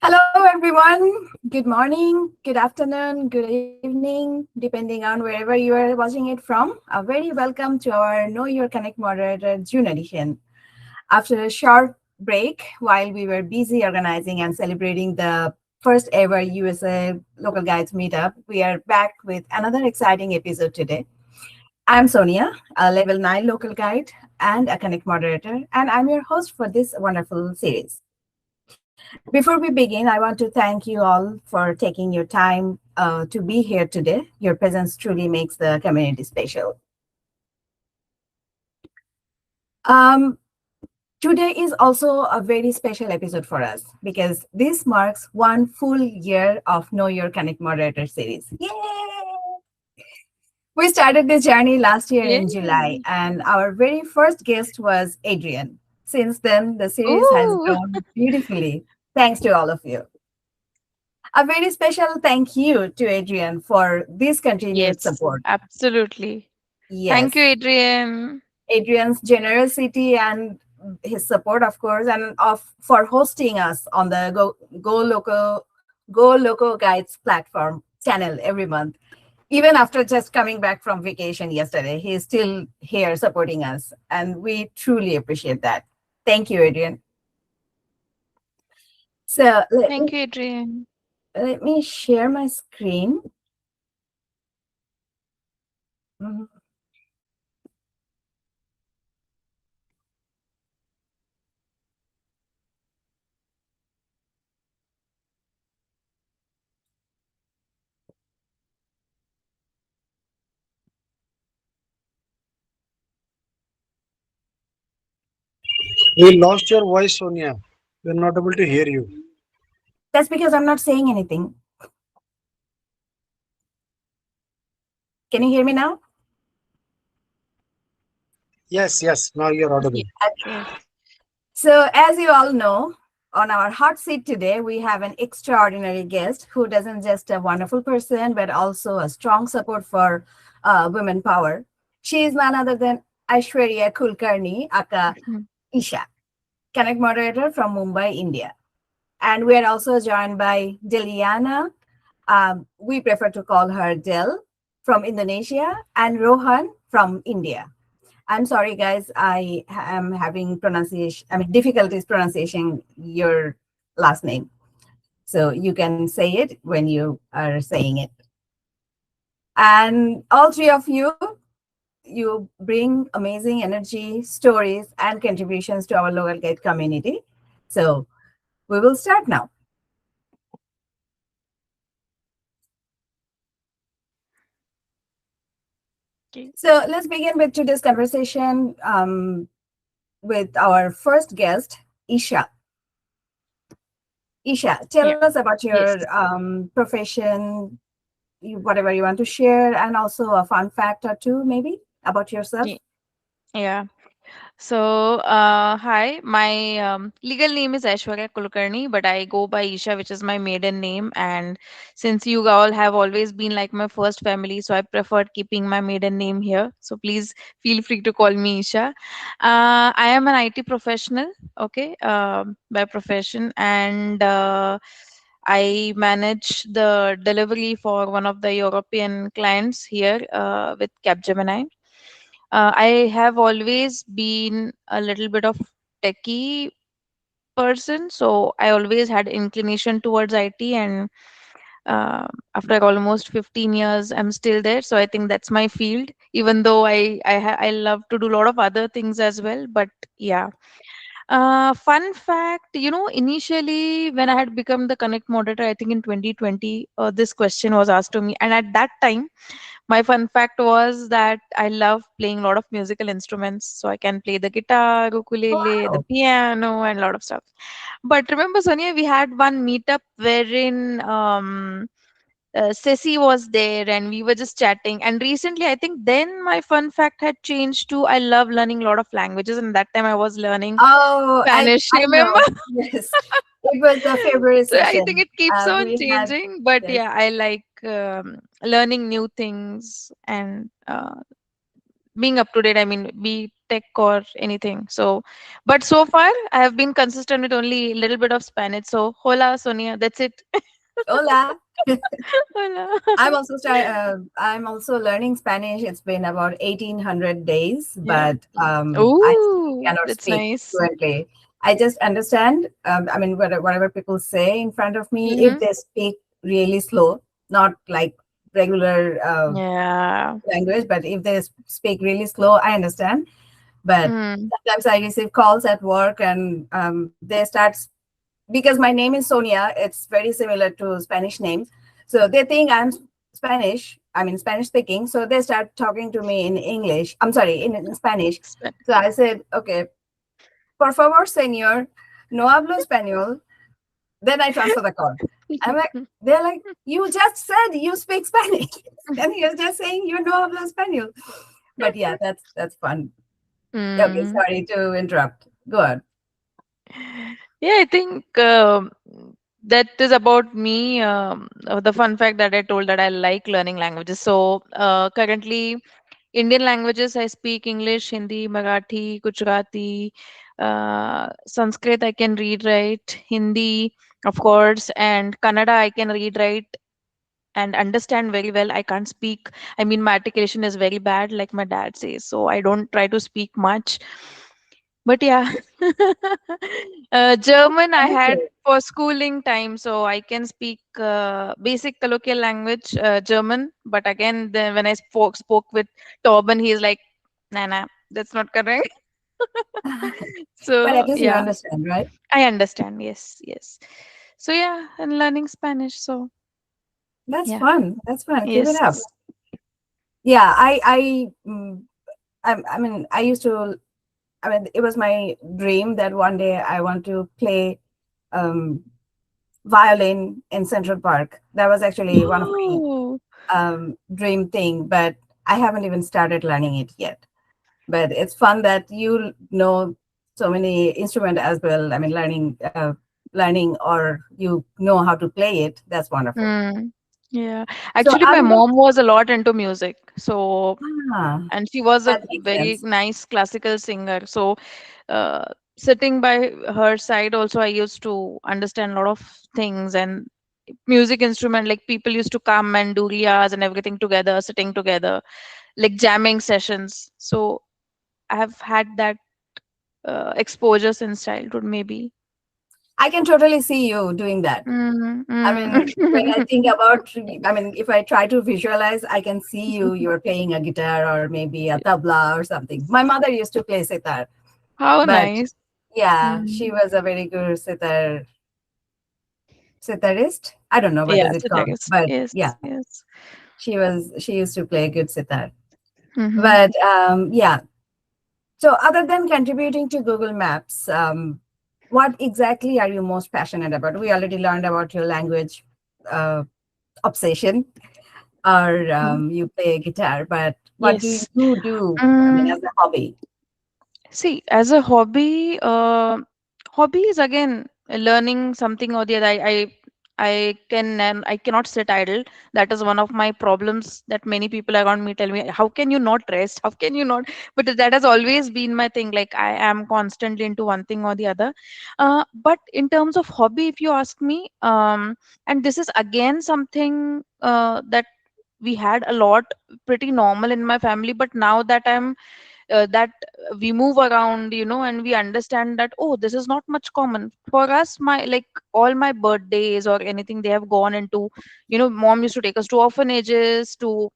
Hello, everyone. Good morning, good afternoon, good evening, depending on wherever you are watching it from. A very welcome to our Know Your Connect Moderator June edition. After a short break, while we were busy organizing and celebrating the first ever USA Local Guides meetup, we are back with another exciting episode today. I'm Sonia, a level 9 local guide and a Connect moderator, and I'm your host for this wonderful series. Before we begin, I want to thank you all for taking your time to be here today. Your presence truly makes the community special. Um, Today is also a very special episode for us because this marks one full year of Know Your Connect Moderator series. Yay! We started this journey last year in July, Yay. and our very first guest was Adrian. Since then, the series has Ooh. grown beautifully. Thanks to all of you. A very special thank you to Adrian for this continued Yes, support. absolutely. Thank you, Yes, Adrian. Adrian's generosity and his support, of course, and of for hosting us on the Go Loco Guides platform channel every month. Even after just coming back from vacation yesterday, he's still here supporting us, and we truly appreciate that. Thank you, Adrian. So Thank you, Adrian. let me share my screen. Mhm. We lost your voice, Sonia. We're not able to hear you. That's because I'm not saying anything. Can you hear me now? Yes, yes, now you're audible. Yes, yes. So, as you all know, on our hot seat today, we have an extraordinary guest who doesn't just a wonderful person, but also a strong support for women power. She is none other than Aishwarya Kulkarni, aka Mhm. Isha, Connect moderator from Mumbai, India. And we are also joined by Deliana. We prefer to call her Del from Indonesia, and Rohan from India. I'm sorry, guys. I am having difficulties pronunciation your last name. So you can say it when you are saying it. And all three of you, you bring amazing energy, stories, and contributions to our local guide community. So we will start now. Okay. So let's begin with today's conversation with our first guest, Isha. Isha, tell Yeah. us about your Yes. profession, whatever you want to share, and also a fun fact or two, maybe about yourself. Ye- Yeah. So, hi, my legal name is Aishwarya Kulkarni, but I go by Isha, which is my maiden name. And since you all have always been like my first family, so I preferred keeping my maiden name here. So please feel free to call me Isha. I am an IT professional, okay, by profession, and I manage the delivery for one of the European clients here with Capgemini. I have always been a little bit of techie person, so I always had inclination towards IT, and after almost 15 years, I'm still there. So I think that's my field. Even though I love to do a lot of other things as well, but yeah. Fun fact, initially when I had become the Connect moderator, I think in 2020, this question was asked to me, and at that time my fun fact was that I love playing a lot of musical instruments. So I can play the guitar, ukulele, the Wow. piano, and a lot of stuff. But remember, Sonia, we had one meetup wherein Ceci was there and we were just chatting. And recently, I think then my fun fact had changed to I love learning a lot of languages. And that time I was learning Oh, Spanish, I remember? know. Yes, it was the February So I think session. it keeps on We had changing. But yes. yeah, I like learning new things and being up to date. I mean, be tech or anything. So, but so far I have been consistent with only a little bit of Spanish. So, hola, Sonia. That's it. Hola. Hola. I'm also learning Spanish. It's been about 1800 days, Yeah. but I still Ooh, cannot that's speak nice. fluently. I just understand. I mean, whatever people say in front of me, if Mm-hmm. they speak really slow, not like regular Yeah. language, but if they speak really slow, I understand. But Mm. sometimes I receive calls at work, and they start because my name is Sonia. It's very similar to Spanish names, so they think I'm Spanish. I mean Spanish speaking. So they start talking to me in English. I'm sorry, in Spanish. So I said, okay, por favor, señor, no hablo español. Then I transfer the call. I'm like, they're like, you just said you speak Spanish, and you're just saying you no hablo español. But yeah, that's fun. Okay, Mm. sorry to interrupt. Go on. Yeah, I think that is about me. The fun fact that I told that I like learning languages. So currently, Indian languages I speak English, Hindi, Marathi, Gujarati, Sanskrit I can read, write, Hindi, of course, and Kannada I can read, write, and understand very well. I can't speak. I mean, my articulation is very bad, like my dad says. So I don't try to speak much. But yeah, Oh, German I very had good. for schooling time, so I can speak basic colloquial language, German. But again, then when I spoke with Torben, he's like, "Nah, nah, that's not correct." But at So least you yeah, understand, right? I understand. Yes, yes. So yeah, and learning Spanish. So That's yeah, fun. That's fun. Keep it yes. up. Yeah, I mean, I used to. I mean, it was my dream that one day I want to play um, violin in Central Park. That was actually one of my Oh, dream thing, but I haven't even started learning it yet. But it's fun that you know so many instrument as well. I mean, learning or you know how to play it. That's wonderful. hmm. Yeah. So Actually, my other than mom was a lot into music. So ah, and she was a that makes very sense. nice classical singer. So uh, sitting by her side also I used to understand a lot of things, and music instrument, like people used to come and do riyas and everything together, sitting together, like jamming sessions. So I have had that exposure since childhood, maybe. I can totally see you doing that. Mm, I mean, when I mm. think about, I mean, if I try to visualize, I can see you. You're playing a guitar or maybe a tabla or something. My mother used to play sitar, How but nice. yeah, she Mm. was a very good sitarist. I don't know what Yeah, is it so that called, is, but yes, yeah, yes. she used to play good sitar. Mm-hmm. But yeah, so other than contributing to Google Maps, what exactly are you most passionate about? We already learned about your language uh, obsession, or you play guitar, but what do Yes. you do? I mean, Mm, as a hobby? see, as a hobby, hobby is again learning something or the other. I can and I cannot sit idle. That is one of my problems that many people around me tell me, how can you not rest? How can you not? But that has always been my thing. Like I am constantly into one thing or the other. But in terms of hobby, if you ask me, and this is again something that we had a lot pretty normal in my family, but now that I'm that we move around, and we understand that, oh, this is not much common for us. My, like, all my birthdays or anything, they have gone into, mom used to take us to orphanages, to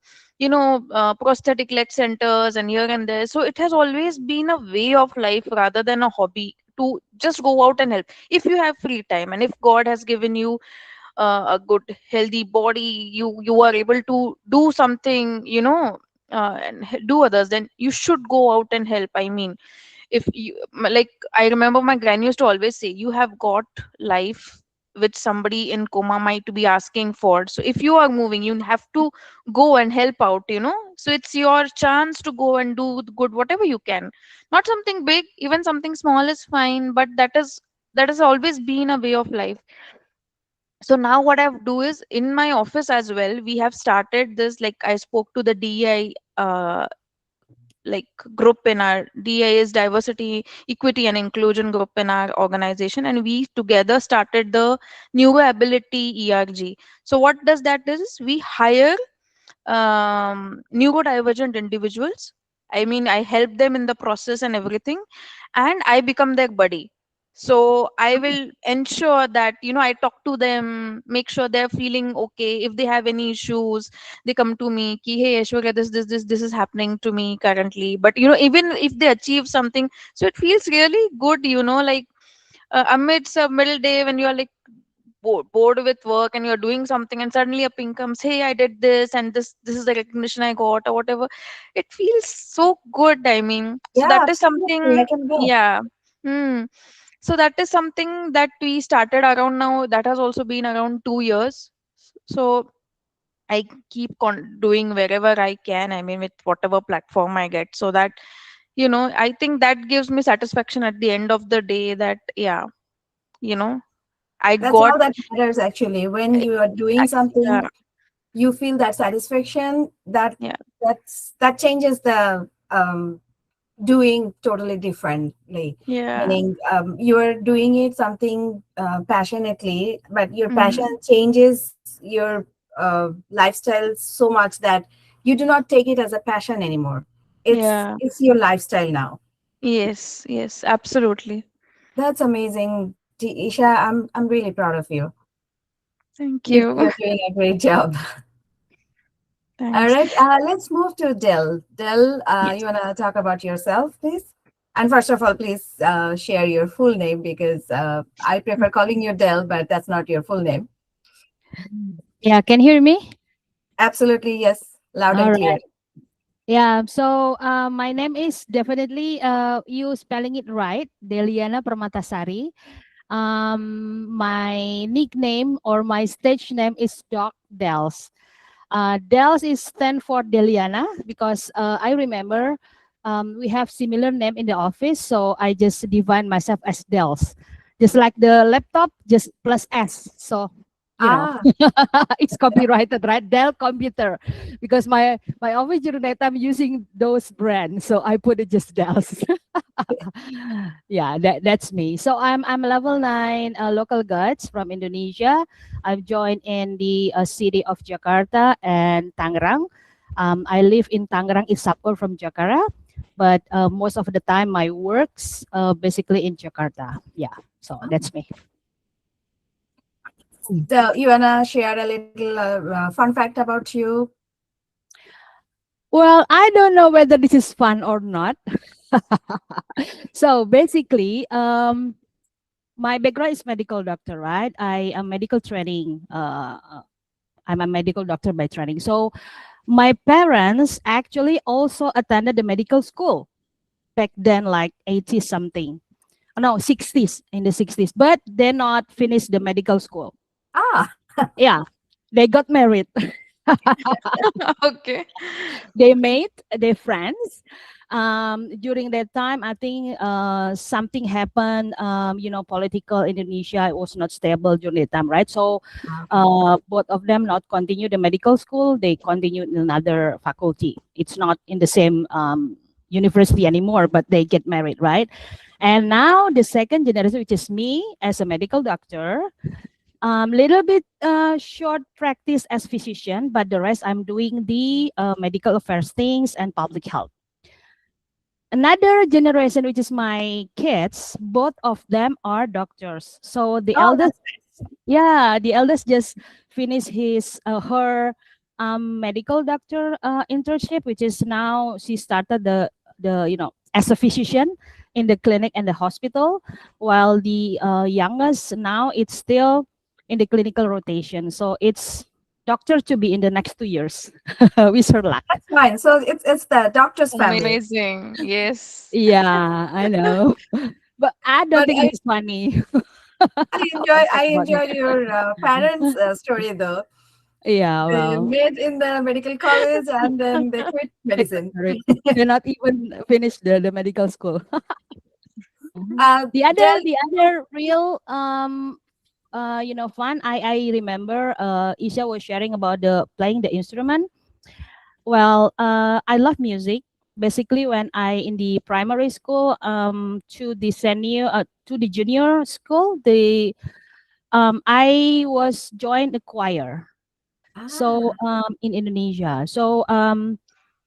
prosthetic leg centers, and here and there. So it has always been a way of life rather than a hobby, to just go out and help if you have free time, and if God has given you a good healthy body, you are able to do something, and do others, then you should go out and help. I mean, if you like, I remember my granny used to always say, you have got life which somebody in coma might be asking for. So if you are moving, you have to go and help out, so it's your chance to go and do good whatever you can. Not something big, even something small is fine, but that has always been a way of life. So now what I do is, in my office as well, we have started this, like I spoke to the DEI like group in our DIS, diversity, equity and inclusion group in our organization, and we together started the neuroability ERG. So what does that is, we hire neurodivergent individuals. I mean, I help them in the process and everything, and I become their buddy. So I will ensure that, I talk to them, make sure they're feeling okay. If they have any issues, they come to me, ki, hey Aishwarya, this is happening to me currently. But even if they achieve something, so it feels really good, like amidst a middle day when you're like bored with work and you're doing something, and suddenly a ping comes, hey, I did this, and this is the recognition I got, or whatever. It feels so good, I mean. So Yeah, that is absolutely. I something. can go. Yeah. Hmm. So that is something that we started around now, that has also been around 2 years. So I keep doing wherever I can, I mean, with whatever platform I get, so that I think that gives me satisfaction at the end of the day, that yeah, you know I That's got. all that matters actually. When you are doing something, Yeah. you feel that satisfaction. Yeah. That changes the doing totally differently. Yeah. Meaning, you are doing it something passionately, but your passion Mhm. changes your lifestyle so much that you do not take it as a passion anymore. Yeah. It's your lifestyle now. Yes. Yes. Absolutely. That's amazing, Isha. I'm really proud of you. Thank you. You're doing a great job. All Thanks. right, let's move to Del. Del, Yes. you want to talk about yourself, please? And first of all, please share your full name because I prefer calling you Del, but that's not your full name. Yeah, can you hear me? Absolutely, yes, loud All and clear. right. Yeah, so my name is definitely you spelling it right, Deliana Permatasari. My nickname or my stage name is Doc Dels. Dels is stand for Deliana because I remember we have similar name in the office, so I just define myself as Dels, just like the laptop, just plus S. So you know, Ah, it's copyrighted, right? Dell computer, because my office during that time using those brands, so I put it just Dell's. Yeah, that's me. So I'm a level 9 local guides from Indonesia. I've joined in the city of Jakarta and Tangerang. I live in Tangerang, is suburb from Jakarta, but most of the time my works basically in Jakarta. Yeah, so that's me. you want to share a little fun fact about you? Well, I don't know whether this is fun or not. So basically, my background is medical doctor, right? I am medical training. I'm a medical doctor by training. So my parents actually also attended the medical school back then, like 80 something. No, 60s, in the 60s, but they not finished the medical school. Ah, Yeah, they got married. Okay. They made their friends. During that time, I think something happened. Political Indonesia, it was not stable during that time, right? So okay. both of them not continue the medical school. They continued in another faculty. It's not in the same university anymore, but they get married, right? And now the second generation, which is me as a medical doctor, little bit short practice as physician, but the rest I'm doing the medical affairs things and public health. Another generation, which is my kids, both of them are doctors. So the Oh, eldest, yeah, the eldest just finished his her medical doctor internship, which is now she started the as a physician in the clinic and the hospital, while the youngest now it's still in the clinical rotation. So it's doctor to be in the next 2 years. With her luck. that's fine. So it's the doctor's family. Amazing. Yes. Yeah, I know. But I don't But think this is funny. I Talk about enjoy that. your parents' story though. Yeah, They well, met in the medical college and then they quit they got medicine. married. They're not even finished the medical school. Mhm. The other Del, the other real fun I remember Isha was sharing about the playing the instrument. Well, I love music. basically when I in the primary school to the senior to the junior school, the I was joined the choir. So Ah, in Indonesia. So in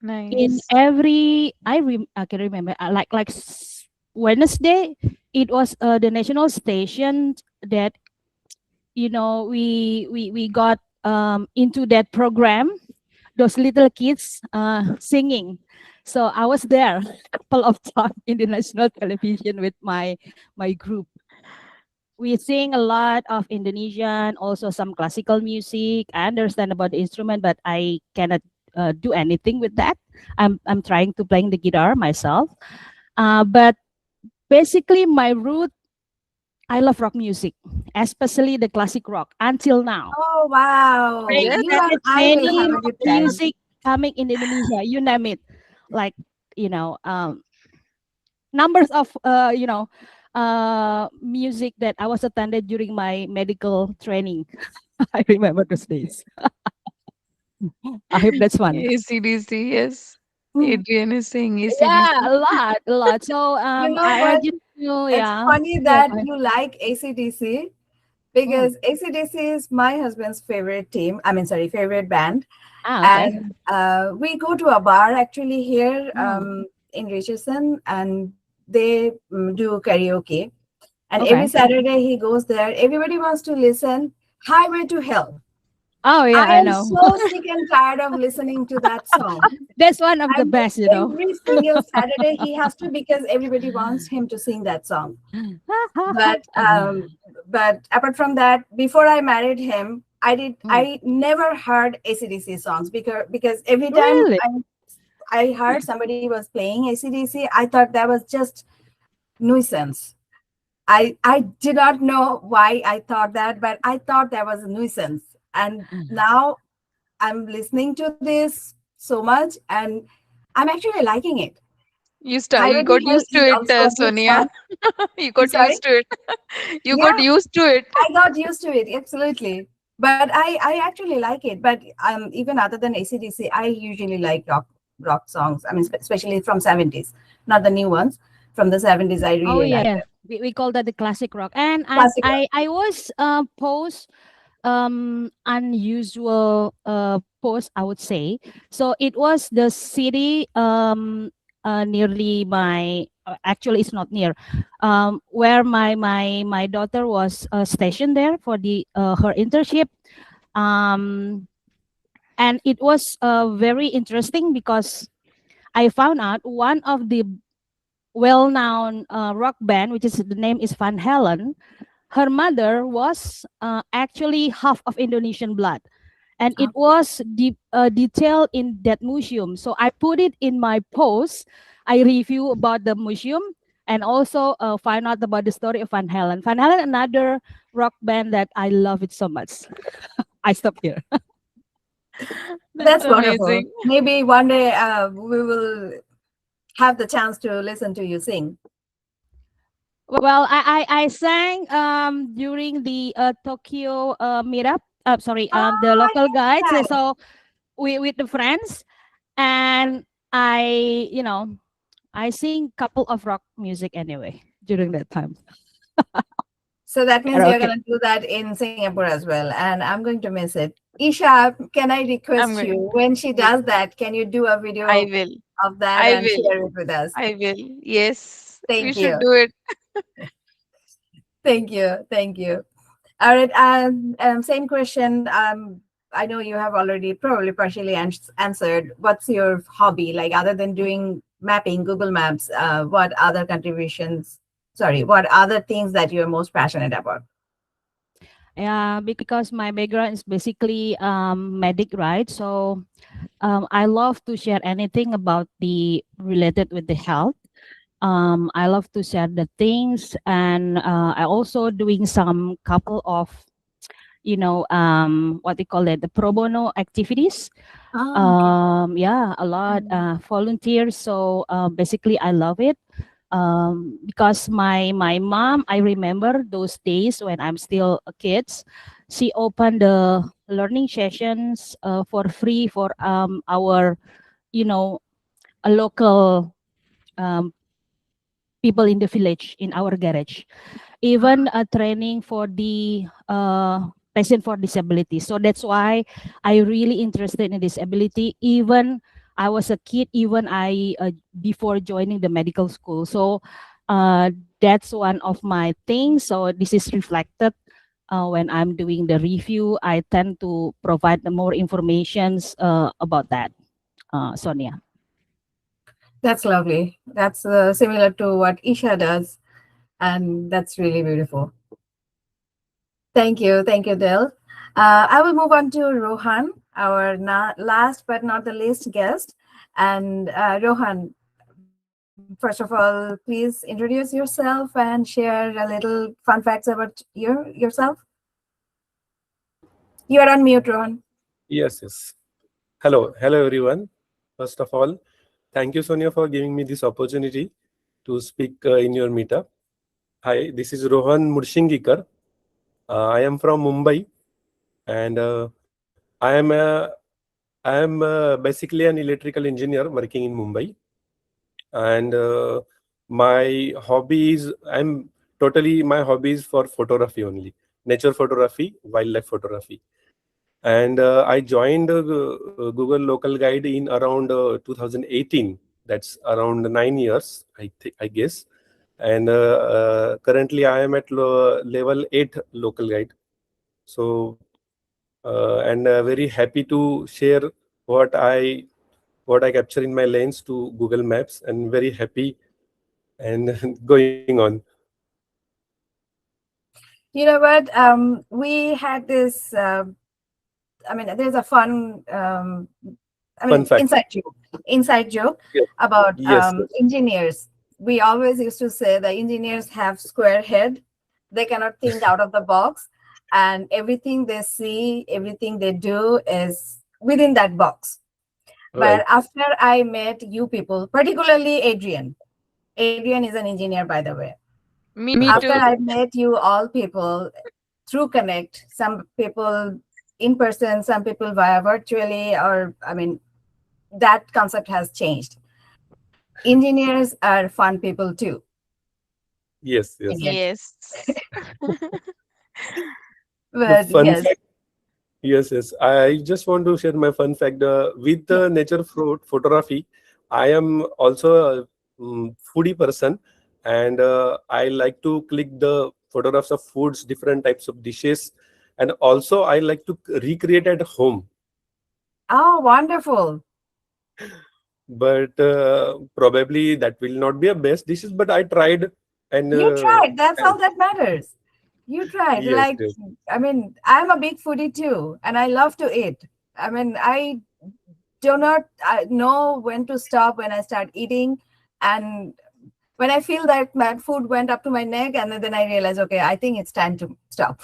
Nice. every I can remember Wednesday, it was the national station that we got into that program, those little kids singing. So I was there a couple of times in the national television with my group. We sing a lot of Indonesian, also some classical music. I understand about the instrument, but I cannot do anything with that. I'm trying to playing the guitar myself. But basically, my root, I love rock music, especially the classic rock until now. oh wow! Right? Yeah, You There and is I will many have a rock good time. music coming in Indonesia. You name it, like you know, um, numbers of music that I was attended during my medical training. I remember those days. I hope that's fun. AC/DC, yes. Hmm. Adrian is saying Yeah, AC/DC. a lot, a lot. So You know I what? just know, It's yeah, funny yeah. that you like ACDC Mm. because ACDC is my husband's favorite team. I mean, sorry, favorite band. Ah, okay. And we go to a bar actually here Mm. in Richardson, and they do karaoke. And every Okay. Saturday he goes there. Everybody wants to listen Highway to Hell. Oh I yeah, I am know. so sick and tired of listening to that song. That's one of the And best. every single Saturday he has to because everybody wants him to sing that song. But apart from that, before I married him, Mm. I never heard ACDC songs because every time Really? I heard somebody was playing ACDC, I thought that was just nuisance. I did not know why I thought that, but I thought that was a nuisance. And now I'm listening to this so much and I'm actually liking it. You Highway to got Hell used to is it, also a good Sonia. song. You I'm got sorry. used to it. You got Yeah, used to it. I got used to it, absolutely. But I actually like it. But even other than ACDC, I usually like rock songs. I mean, especially from 70s, not the new ones. From the 70s, I Oh really like yeah. them. We call that the classic rock. And Classic rock. I was post unusual post, I would say. So it was the city nearly my actually it's not near where my daughter was stationed there for the her internship. um and it was very interesting because I found out one of the well-known rock band, which is the name is Van Halen. Her mother was actually half of Indonesian blood, and it was detailed in that museum. So I put it in my post. I review about the museum and also find out about the story of Van Halen. Van Halen, another rock band that I love it so much. I stop here. That's That's wonderful. amazing. Maybe one day we will have the chance to listen to you sing. Well, I sang during the Tokyo meetup. Sorry, the Ah, local guides. yes. So we with the friends, and I I sing couple of rock music anyway during that time. So that means you're Karaoke. going to do that in Singapore as well. And I'm going to miss it. Isha, can I I'm request going. you when she Yes, does that, can you do a I video will. of that I and will. share it with us? I will. Yes, we Thank should you. do it. Thank you. Thank you. All right. Same question. I know you have already probably partially answered. What's your hobby? Like other than doing mapping, Google Maps, what other contributions? Sorry, what other things that you're most passionate about? Yeah, because my background is basically medic, right? So I love to share anything about the related with the health. I love to share the things, and I also doing some couple of what they call it, the pro bono activities. Oh, okay. Yeah, a lot volunteers. So basically, I love it because my mom, I remember those days when I'm still a kids. She opened the learning sessions for free for our you know a local um, people in the village in our garage. Even a training for the patient for disability. So that's why I really interested in disability. Even I was a kid, even I before joining the medical school. So that's one of my things. So this is reflected when I'm doing the review. I tend to provide the more informations about that, Sonia. That's lovely. That's similar to what Isha does, and that's really beautiful. Thank you, Del. I will move on to Rohan, our last but not the least guest. And Rohan, first of all, please introduce yourself and share a little fun facts about yourself. You are on mute, Rohan. Yes, yes. Hello, everyone. First of all, thank you, Sonia, for giving me this opportunity to speak in your meetup. Hi, this is Rohan Murshingikar. I am from Mumbai, and I am basically an electrical engineer working in Mumbai. And my hobbies, I'm totally my hobbies for photography only, nature photography, wildlife photography. And I joined Google Local Guide in around 2018. That's around 9 years, I guess. And currently, I am at level 8 local guide. So, and very happy to share what I what I capture in my lens to Google Maps, and very happy and going on. You know what? We had this. There's a fun. Fun fact. Inside joke Yes, about yes, yes. engineers. We always used to say the engineers have square head. They cannot think out of the box, and everything they see, everything they do is within that box. But Right. after I met you people, particularly Adrian is an engineer, by the way. Me After too. Okay. I met you all people through Connect, some people in person, some people via virtually, or that concept has changed. Engineers are fun people too. Yes, I yes. get. Yes. The But fun yes. fact. Yes, yes. I just want to share my fun fact. With Yeah. the nature photography, I am also a foodie person, and I like to click the photographs of foods, different types of dishes, and also I like to recreate at home. Oh, wonderful. But probably that will not be a best dishes. But I tried, and You tried. That's all that matters. You tried. yes, Like, yes, I'm a big foodie too, and I love to eat. I do not know when to stop when I start eating. And when I feel that my food went up to my neck, and then I realize, okay, I think it's time to stop.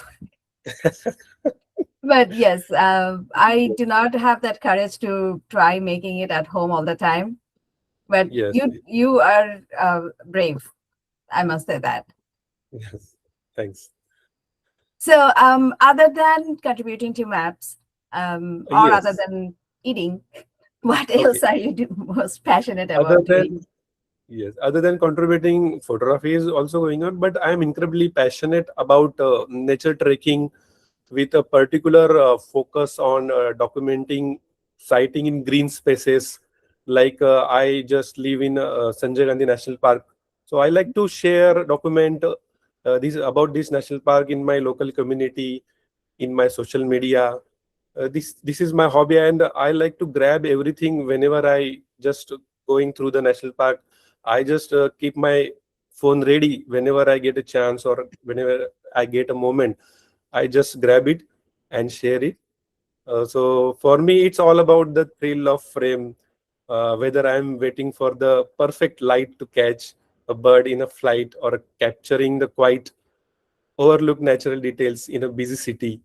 But yes, I do not have that courage to try making it at home all the time. But yes, you are brave. I must say that. yes. Thanks. So, other than contributing to maps, or other Yes. than eating, what Okay. else are you most passionate Other about doing? than Yes, other than contributing, photography is also going on, but I am incredibly passionate about nature trekking with a particular focus on documenting sighting in green spaces. Like I just live in Sanjay Gandhi National Park, so I like to share, document this about this national park in my local community, in my social media. This is my hobby, and I like to grab everything whenever I just going through the national park. I just keep my phone ready whenever I get a chance, or whenever I get a moment. I just grab it and share it. So for me, it's all about the thrill of frame. Whether I'm waiting for the perfect light to catch a bird in a flight, or capturing the quiet overlooked natural details in a busy city,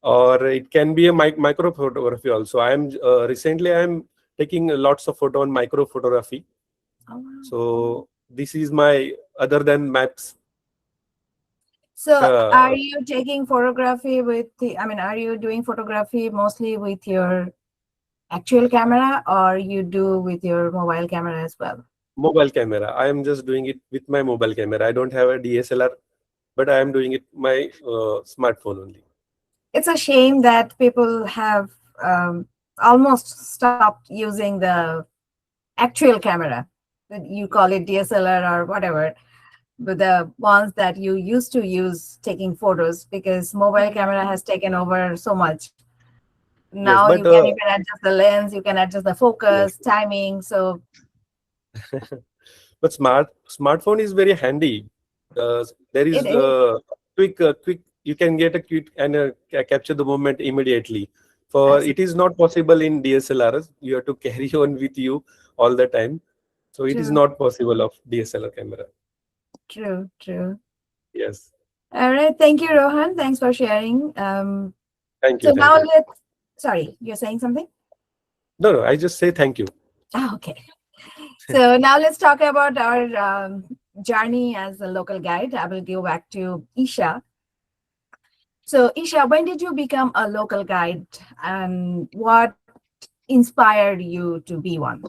or it can be a micro photography also. I'm recently I'm taking lots of photo on micro photography. Oh, wow. So this is my, other than maps. So, are uh, you taking photography with are you doing photography mostly with your actual camera, or you do with your mobile camera as well? Mobile camera. I am just doing it with my mobile camera. I don't have a DSLR, but I am doing it my smartphone only. It's a shame that people have almost stopped using the actual camera. You call it DSLR or whatever, but the ones that you used to use taking photos, because mobile camera has taken over so much. Yes, Now but you can even adjust the lens, you can adjust the yes, focus, timing. So but smartphone is very handy. There it is is quick. You can get a quick and capture the moment immediately. For it absolutely is not possible in DSLRs. You have to carry on with you all the time. So it is true, not possible of DSLR camera. true. Yes. All right, thank you, Rohan. Thanks for sharing. Thank So you. Thank now you. let's. Sorry, you're saying something? No, no. I just say thank you. Ah, okay. So now let's talk about our journey as a local guide. I will go back to Isha. So, Isha, when did you become a local guide, and what inspired you to be one?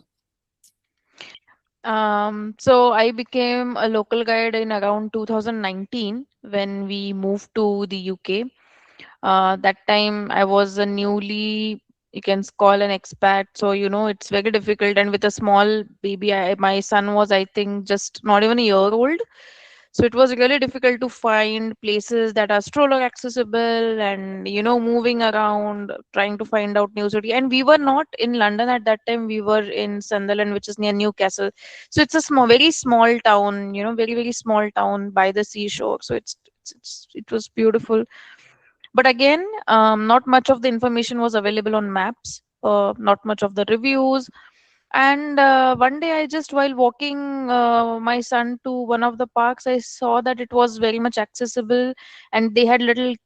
So I became a local guide in around 2019 when we moved to the UK. That time I was a newly, you can call an expat, so it's very difficult. And with a small baby, my son was, I think, just not even a year old. So it was really difficult to find places that are stroller accessible and moving around, trying to find out new city. And we were not in London at that time. We were in Sunderland, which is near Newcastle. So it's a very small town, very very small town by the seashore. So it was beautiful, but again, not much of the information was available on maps, not much of the reviews. And one day, I just, while walking my son to one of the parks, I saw that it was very much accessible, and they had little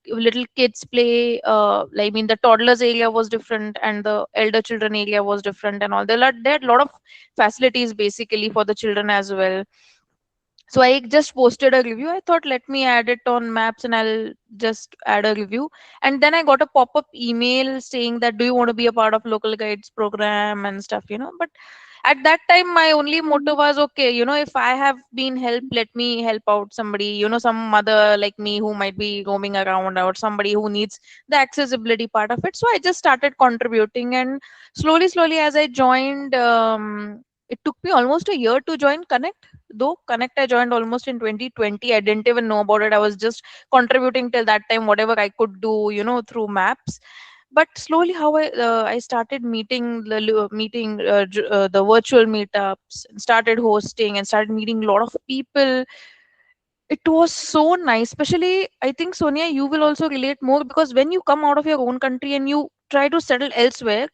kids play. I mean, the toddlers area was different, and the elder children area was different, and all. They had a lot of facilities basically for the children as well. So I just posted a review. I thought, let me add it on maps and I'll just add a review. And then I got a pop-up email saying that, do you want to be a part of local guides program and stuff. But at that time, my only motto was, okay, if I have been helped, let me help out somebody, some mother like me who might be roaming around, or somebody who needs the accessibility part of it. So I just started contributing, and slowly as I joined, it took me almost a year to join Connect. Though Connect I joined almost in 2020, I didn't even know about it. I was just contributing till that time whatever I could do, through maps. But slowly, how I started meeting the virtual meetups, and started hosting, and started meeting a lot of people. It was so nice. Especially, I think, Sonia, you will also relate more, because when you come out of your own country and you try to settle elsewhere,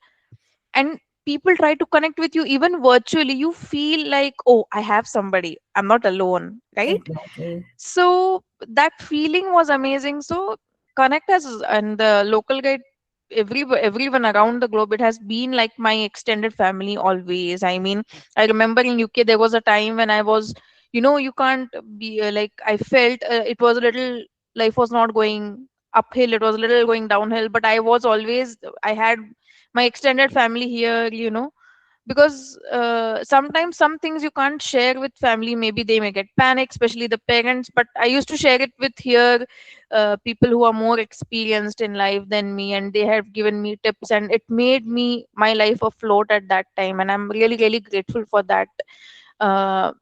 and people try to connect with you even virtually, you feel like, oh, I have somebody, I'm not alone, right? Exactly. So that feeling was amazing. So Connect us and the local guide, everyone around the globe, it has been like my extended family always. I mean, I remember in UK there was a time when I was, you can't be like, I felt it was a little, life was not going uphill, it was a little going downhill, but I was always, I had my extended family here, because sometimes some things you can't share with family, maybe they may get panic, especially the parents, but I used to share it with here people who are more experienced in life than me, and they have given me tips, and it made me my life afloat at that time, and I'm really really grateful for that.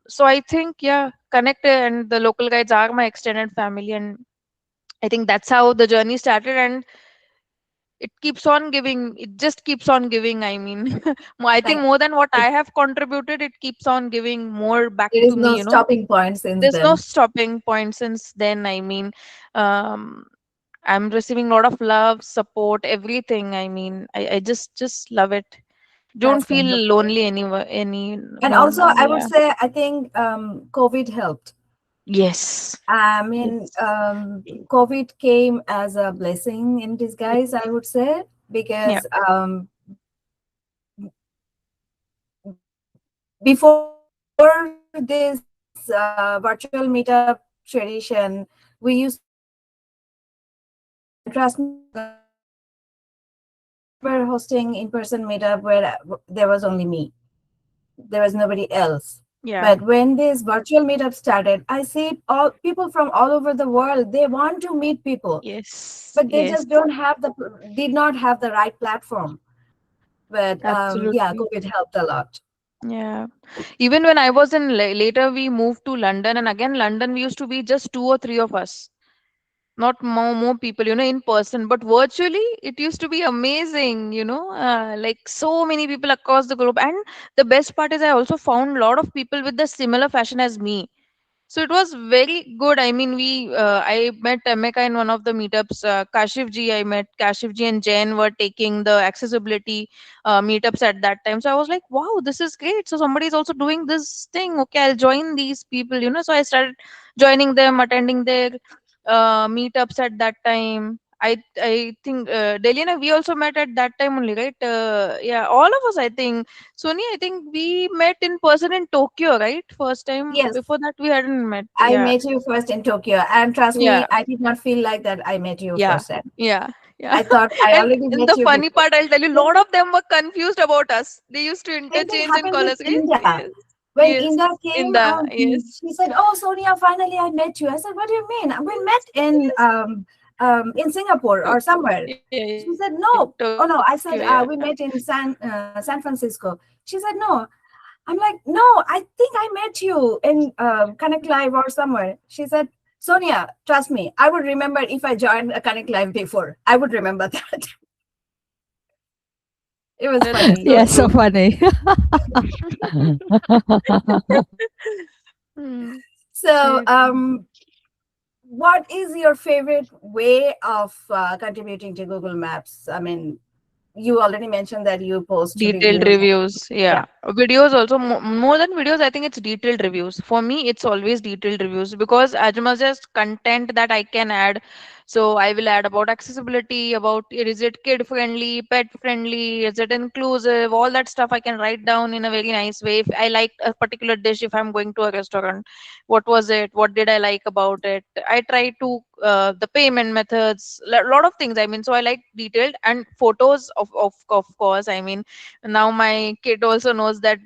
So I think, yeah, Connect and the local guides are my extended family, and I think that's how the journey started, and it just keeps on giving. I mean, I think Like more than what I it, have contributed, it keeps on giving more back there is to me, no stopping point since there's no then. stopping point since then. I mean, um I'm receiving a lot of love, support, everything. I mean, I just love it. Don't That's feel wonderful. lonely any And more also, now. I would Yeah. say, I think COVID helped. Yes. I Yes. mean, COVID came as a blessing in disguise, I would say, Yeah. because before this virtual meetup tradition, we used to meet in person, and trust me, remember hosting in-person meetup where there was only me. There was nobody else. Yeah. But when this virtual meetup started, I see all people from all over the world. They want to meet people, Yes. but they Yes. just did not have the right platform. But yeah, Absolutely. COVID helped a lot. Yeah. Even when I was in later, we moved to London, and again, London, we used to be just two or three of us, not more people, in person, but virtually, it used to be amazing, like so many people across the globe. And the best part is, I also found a lot of people with the similar fashion as me. So it was very good. I mean, I met Emeka in one of the meetups. I met Kashif ji and Jen were taking the accessibility meetups at that time. So I was like, wow, this is great. So somebody is also doing this thing. Okay, I'll join these people. So I started joining them, attending their meetups at that time. I think Deliana, we also met at that time only, right? Yeah, all of us. I think Sonia, I think we met in person in Tokyo, right? First time. Yes, Before that, we hadn't met. I Yeah, met you first in Tokyo, and trust yeah, me, I did not feel like that I met you yeah, first time. yeah, yeah. I thought I already And met the you funny before. part, I'll tell you, a lot of them were confused about us. They used to Same thing interchange and happened call with us. Yes, Inda. yes, When yes. Inda In came, the yes, she said, "Oh, Sonia, finally I met you." I said, "What do you mean? We met yes. in Singapore or Tokyo. somewhere." Yeah, yeah, yeah. She said, "No." Tokyo. Oh no, Yeah. I said, "We met in San Francisco." She said, "No." I'm like, "No, I think I met you in Connect Live or somewhere." She said, "Sonia, trust me, I would remember if I joined a Connect Live before. I would remember that." It was That's funny. so Yeah, so true. funny. Hmm. So, Yes. what is your favorite way of contributing to Google Maps? I mean, you already mentioned that you post Detailed reviews. reviews, Yeah. yeah. Videos also, more than videos, I think it's detailed reviews. For me, it's always detailed reviews, because as much as content that I can add, so I will add about accessibility, about is it kid friendly, pet friendly, is it inclusive, all that stuff I can write down in a very nice way. If I like a particular dish, if I'm going to a restaurant, what was it, what did I like about it, I try to the payment methods, a lot of things. I mean, so I like detailed, and photos of course. I mean, now my kid also knows that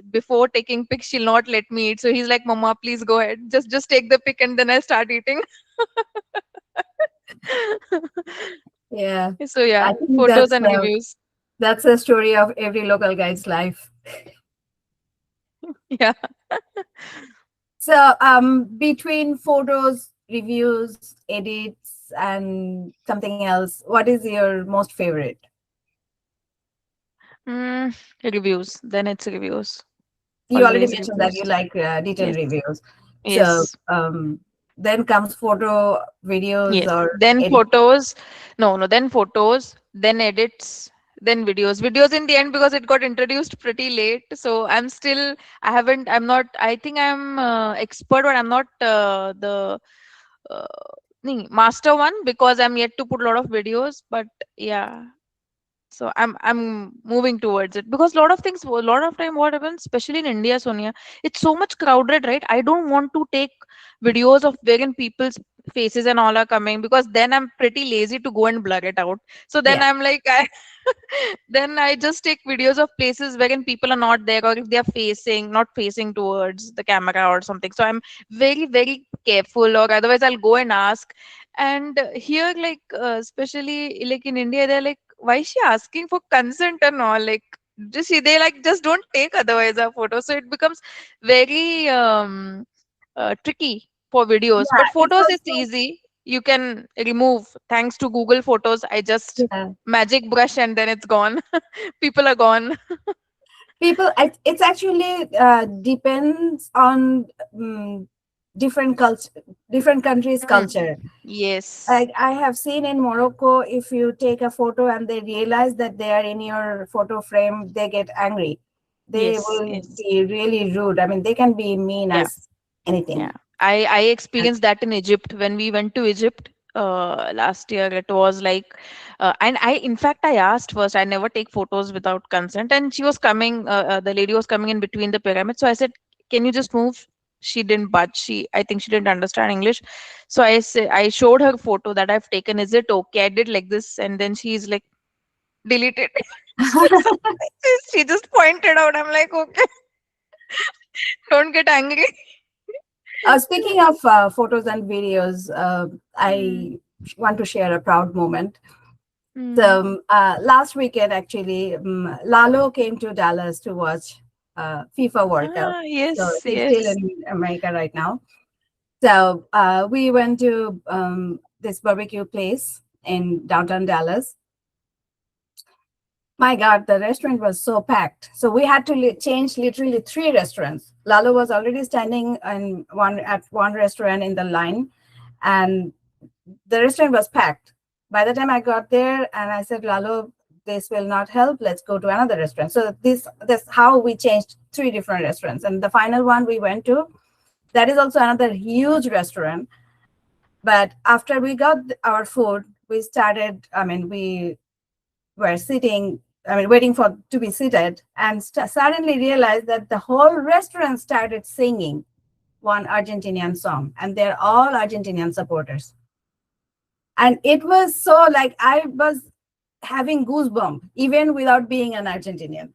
before taking pics she'll not let me eat, so he's like, mama, please go ahead, just take the pic and then I start eating. Yeah. So yeah, I think photos and reviews. that's the story of every local guide's life. Yeah. So, between photos, reviews, edits, and something else, what is your most favorite? mm, Reviews, then it's reviews, You already always mentioned that you reviews. like detailed Yes, reviews. So, yes. then comes photo, videos, Yes. or Then edit. photos. No, no. Then photos. Then edits. Then videos. Videos in the end, because it got introduced pretty late. So I'm still. I haven't. I'm not. I think I'm expert, but I'm not uh, master one, because I'm yet to put a lot of videos. But yeah, so I'm moving towards it, because a lot of things, a lot of time, what happens, especially in India, Sonia, it's so much crowded, right? I don't want to take videos of wherein people's faces and all are coming, because then I'm pretty lazy to go and blur it out. So then Yeah. I'm like, then I just take videos of places wherein people are not there, or if they are not facing towards the camera or something. So I'm very, very careful, or otherwise I'll go and ask. And here, like, especially like in India, they're like, why is she asking for consent and all? Like, just see, they like, just don't take otherwise a photo. So it becomes very tricky for videos. Yeah. But It's photos, it's also, easy. You can remove, thanks to Google Photos. I just yeah. magic brush and then it's gone. People are gone. It's actually depends on different culture, different countries' Hmm. culture. Yes, Like I have seen in Morocco, if you take a photo and they realize that they are in your photo frame, they get angry. They yes, will yes. be really rude. I mean, they can be mean Yeah, as yeah. anything. I And experienced that in Egypt when we went to Egypt last year. It was like, and I, in fact, I asked first. I never take photos without consent, and she was coming. The lady was coming in between the pyramids, so I said, "Can you just move?" She didn't budge. I think she didn't understand English, so I showed her photo that I've taken. Is it okay? I did like this, and then she's like, delete it. She just pointed out. I'm like, okay, don't get angry. Speaking of photos and videos, Hmm. I want to share a proud moment. Hmm. So last weekend, actually, Lalo came to Dallas to watch FIFA World Cup. Ah, So yes, he's still yes. in America right now. So we went to this barbecue place in downtown Dallas. My God, the restaurant was so packed. So we had to change literally three restaurants. Lalo was already standing in one restaurant in the line, and the restaurant was packed. By the time I got there, and I said, Lalo, this will not help. Let's go to another restaurant. So this how we changed three different restaurants, and the final one we went to, that is also another huge restaurant. But after we got our food, we started. I mean, we were sitting. I mean, waiting for to be seated, and suddenly realized that the whole restaurant started singing one Argentinian song, and they're all Argentinian supporters. And it was so like I was having goosebumps even without being an Argentinian.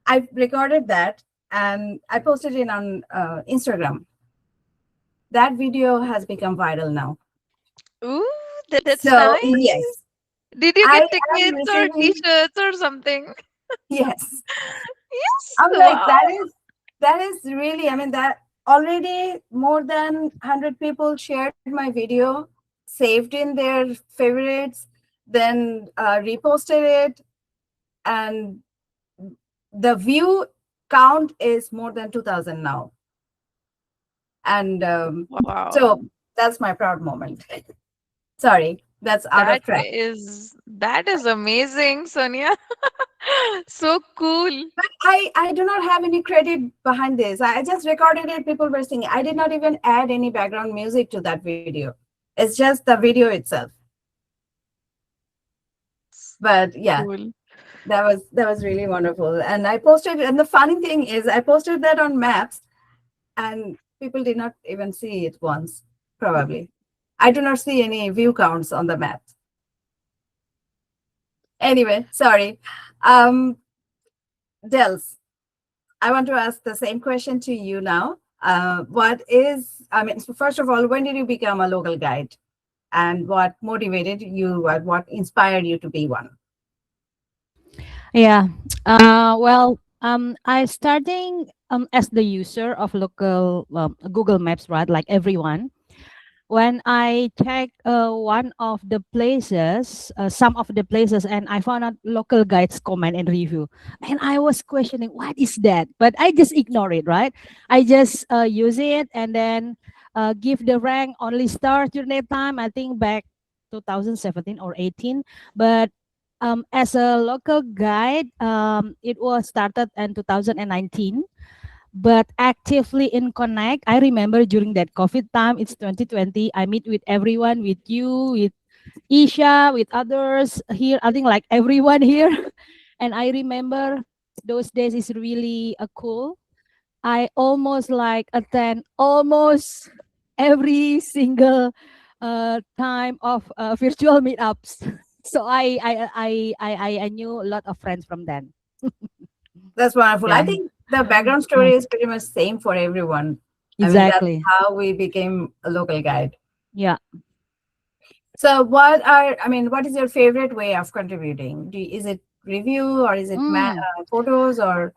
I recorded that and I posted it on Instagram. That video has become viral now. Ooh, that's So nice. yes, Did you I get am tickets or receiving. t-shirts or something? Yes, Yes. I'm like Wow. that is really. I mean that already more than 100 people shared my video, saved in their favorites, then reposted it, and the view count is more than 2000 now. And Wow. so that's my proud moment. Sorry, that's out of track. That is amazing, Sonia. So cool. But I do not have any credit behind this. I just recorded it, people were singing. I did not even add any background music to that video. It's just the video itself. But yeah, Cool. that was really wonderful. And I posted, and the funny thing is I posted that on Maps, and people did not even see it once, probably. I do not see any view counts on the map. Anyway, sorry. Um, Dels, I want to ask the same question to you now. I mean, so first of all, when did you become a local guide? And what motivated you, what inspired you to be one? Yeah. Well, I starting as the user of local Google Maps, right? Like everyone. When I check one of the places, some of the places, and I found out local guides comment and review, and I was questioning what is that, but I just ignore it, right? I just use it and then give the rank only star during that time. I think back 2017 or 18, but as a local guide, it was started in 2019, but actively in Connect. I remember during that COVID time, it's 2020, I meet with everyone, with you, with Isha, with others here, I think like everyone here. And I remember those days is really cool. I almost like attend almost every single time of virtual meetups. So I knew a lot of friends from then. That's wonderful. I Yeah. think the background story is pretty much same for everyone. I mean, that's Exactly. how we became a local guide. Yeah. So, what is your favorite way of contributing? Is it review or is it Mm. photos or?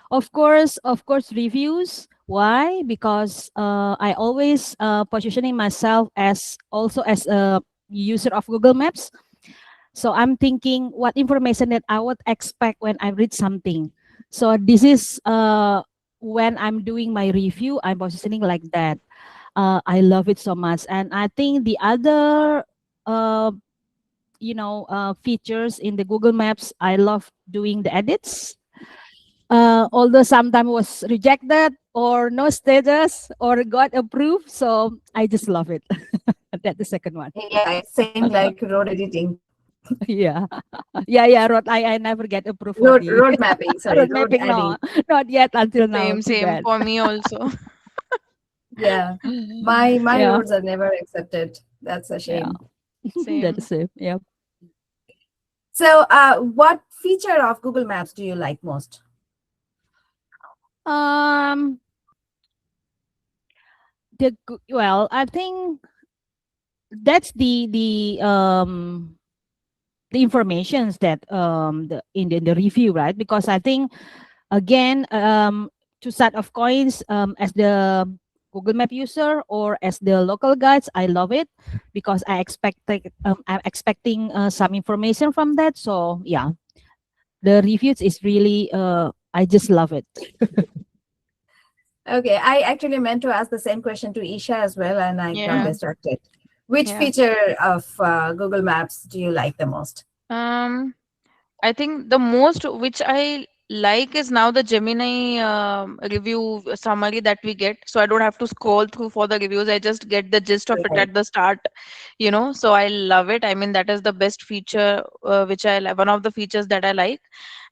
Of course, reviews. Why? Because I always positioning myself as also as a user of Google Maps. So I'm thinking what information that I would expect when I read something. So this is when I'm doing my review, I'm positioning like that. I love it so much, and I think the other uh, features in the Google Maps, I love doing the edits, although sometimes was rejected or no status or got approved. So I just love it. That's the second one. Yeah, it's same like road editing, Yeah. Yeah. I never get approved for road the road mapping. Sorry, road road mapping. adding. No, not yet until now. Same, Too same bad. for me also. Yeah, my Yeah. roads are never accepted. That's a Yeah. shame. That's Same. it. Yeah. So, what feature of Google Maps do you like most? Um, well, I think that's the informations that in the review, right? Because I think again, to set of coins, as the Google Map user or as the local guides, I love it because I'm expecting some information from that. So yeah, the reviews is really I just love it. Okay, I actually meant to ask the same question to Isha as well, and I got Yeah. distracted. Which Yeah. feature of Google Maps do you like the most? Um, I think the most which I like is now the Gemini review summary that we get. So I don't have to scroll through for the reviews. I just get the gist of it Right. at the start, So I love it. I mean, that is the best feature, which one of the features that I like.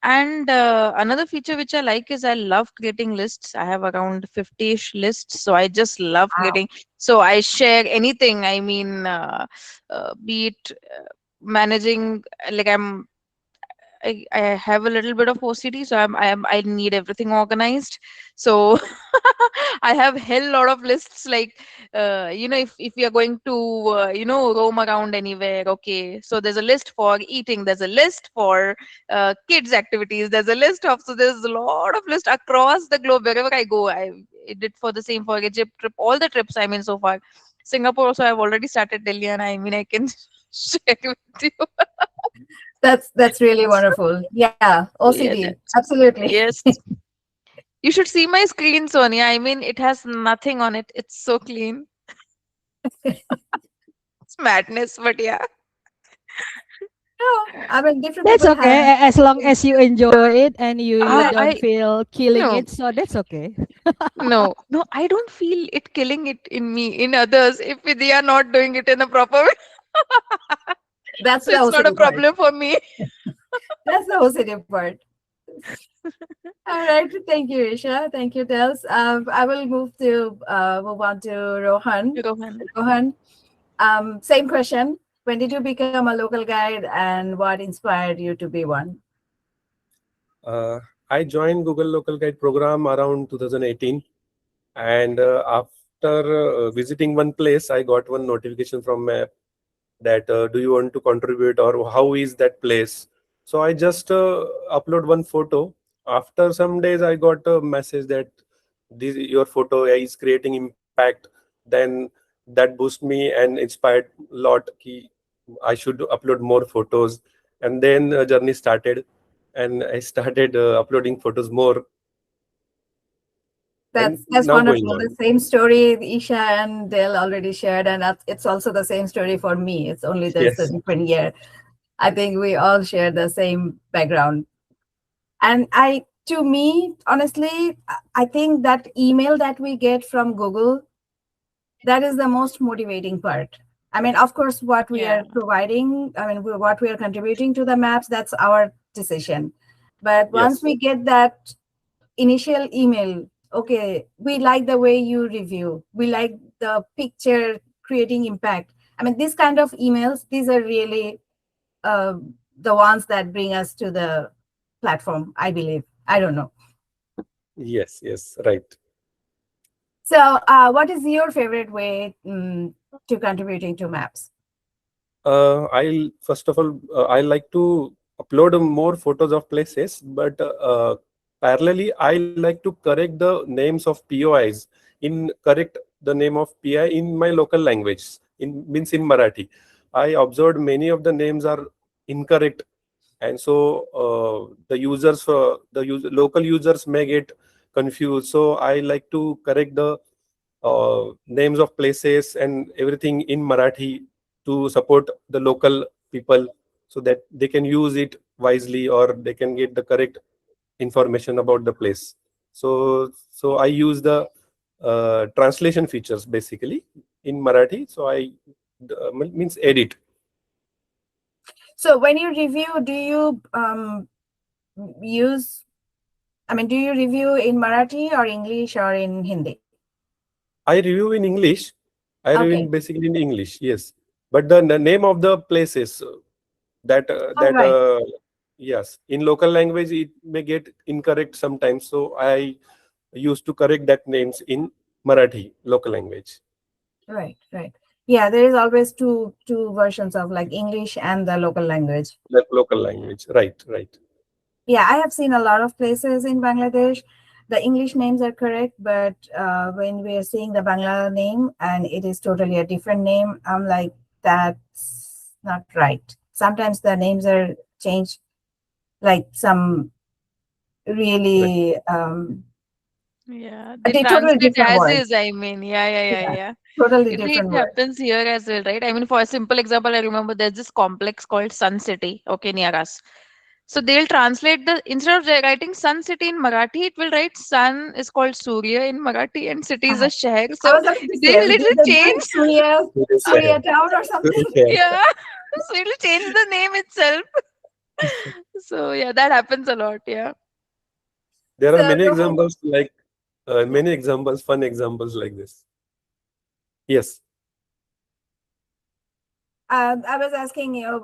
And another feature which I like is I love creating lists. I have around 50-ish lists. So I just love Wow. creating. So I share anything. I mean, be it managing, like I have a little bit of OCD, so I need everything organized. So I have hell lot of lists. Like, if we are going to roam around anywhere, okay. So there's a list for eating. There's a list for kids activities. There's a list of, so there's a lot of list across the globe wherever I go. I did for the same for Egypt trip, all the trips I mean so far. Singapore also I've already started Deliana. I mean I can share with you. That's really wonderful. Yeah, Yeah, OCD. that's Absolutely. yes. You should see my screen, Sonia. I mean, it has nothing on it. It's so clean. It's madness, but yeah. No, I mean different That's people have. okay as long as you enjoy it and you Ah, don't I feel killing no, it. So that's okay. no. I don't feel it killing it in me, in others, if they are not doing it in a proper way. That's So the it's not a OCD part. problem for me. That's the OCD part. All right. Thank you, Isha. Thank you, Dels. I will move on to Rohan. Rohan. Rohan, same question. When did you become a local guide, and what inspired you to be one? Uh, I joined Google Local Guide program around 2018, and after visiting one place, I got one notification from Map that do you want to contribute or how is that place. So I just upload one photo. After some days, I got a message that your photo is creating impact. Then that boost me and inspired a lot ki I should upload more photos. And then journey started, and I started uploading photos more, and That's now going wonderful. The on. same story Isha and Del already shared, and it's also the same story for me. It's only there's a Yes. different year. I think we all share the same background. And to me, honestly, I think that email that we get from Google, that is the most motivating part. I mean, of course, what we Yeah. are providing, I mean, what we are contributing to the maps, that's our decision. But once Yes. we get that initial email, okay, we like the way you review, we like the picture creating impact. I mean, these kind of emails, these are really uh, the ones that bring us to the platform, I believe. I don't know. Yes. Yes. Right. So, what is your favorite way to contributing to maps? I first of all, I like to upload more photos of places, but parallelly, I like to correct the names of POIs in correct the name of PI in my local language. In means in Marathi, I observed many of the names are incorrect, and so local users may get confused. So I like to correct the names of places and everything in Marathi to support the local people so that they can use it wisely or they can get the correct information about the place. So I use the translation features basically in Marathi. So means edit. So, when you review, do you use, I mean, do you review in Marathi or English or in Hindi? I review in English. I review Okay. basically in English. Yes, but the name of the places That All right. yes, in local language it may get incorrect sometimes, so I used to correct that names in Marathi local language. Right, right. Yeah, there is always two versions of like English and the local language. That local language, right, right. Yeah, I have seen a lot of places in Bangladesh. The English names are correct, but when we are seeing the Bangla name and it is totally a different name, I'm like, that's not right. Sometimes the names are changed, like some Right. really Yeah, they a totally translate different as word. is. I mean, Yeah, yeah. totally It different word. happens here as well, right? I mean, for a simple example, I remember there's this complex called Sun City, okay, near us. So they'll translate the instead of writing Sun City in Marathi, it will write Sun is called Surya in Marathi and city is a sheher. I So was about to say, they'll literally they do change, it Surya, Yes, Surya Town or something. yeah. So it'll change the name itself. So yeah, that happens a lot. Yeah. there are So, many Rohan, examples like many examples, fun examples like this. Yes. I was asking you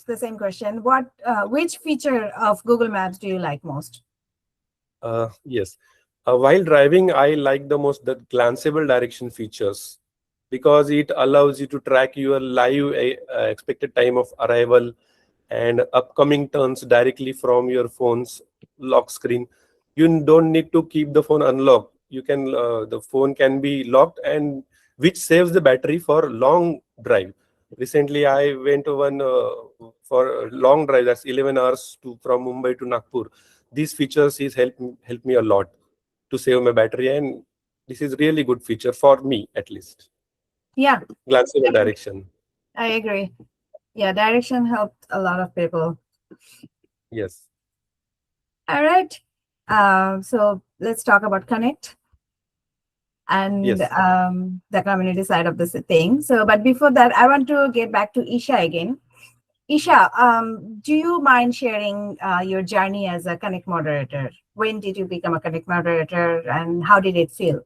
the same question. Which feature of Google Maps do you like most? Yes. While driving, I like the most the glanceable direction features because it allows you to track your live expected time of arrival and upcoming turns directly from your phone's lock screen. You don't need to keep the phone unlocked. You can the phone can be locked, and which saves the battery for long drive. Recently, I went one for a long drive. That's 11 hours to from Mumbai to Nagpur. These features is help me a lot to save my battery, and this is really good feature for me at least. Yeah, Glanceable direction. I agree. Yeah, direction helped a lot of people. Yes. All right. So let's talk about Connect and Yes. the community side of this thing. So, but before that, I want to get back to Isha again. Isha, do you mind sharing your journey as a Connect moderator? When did you become a Connect moderator and how did it feel?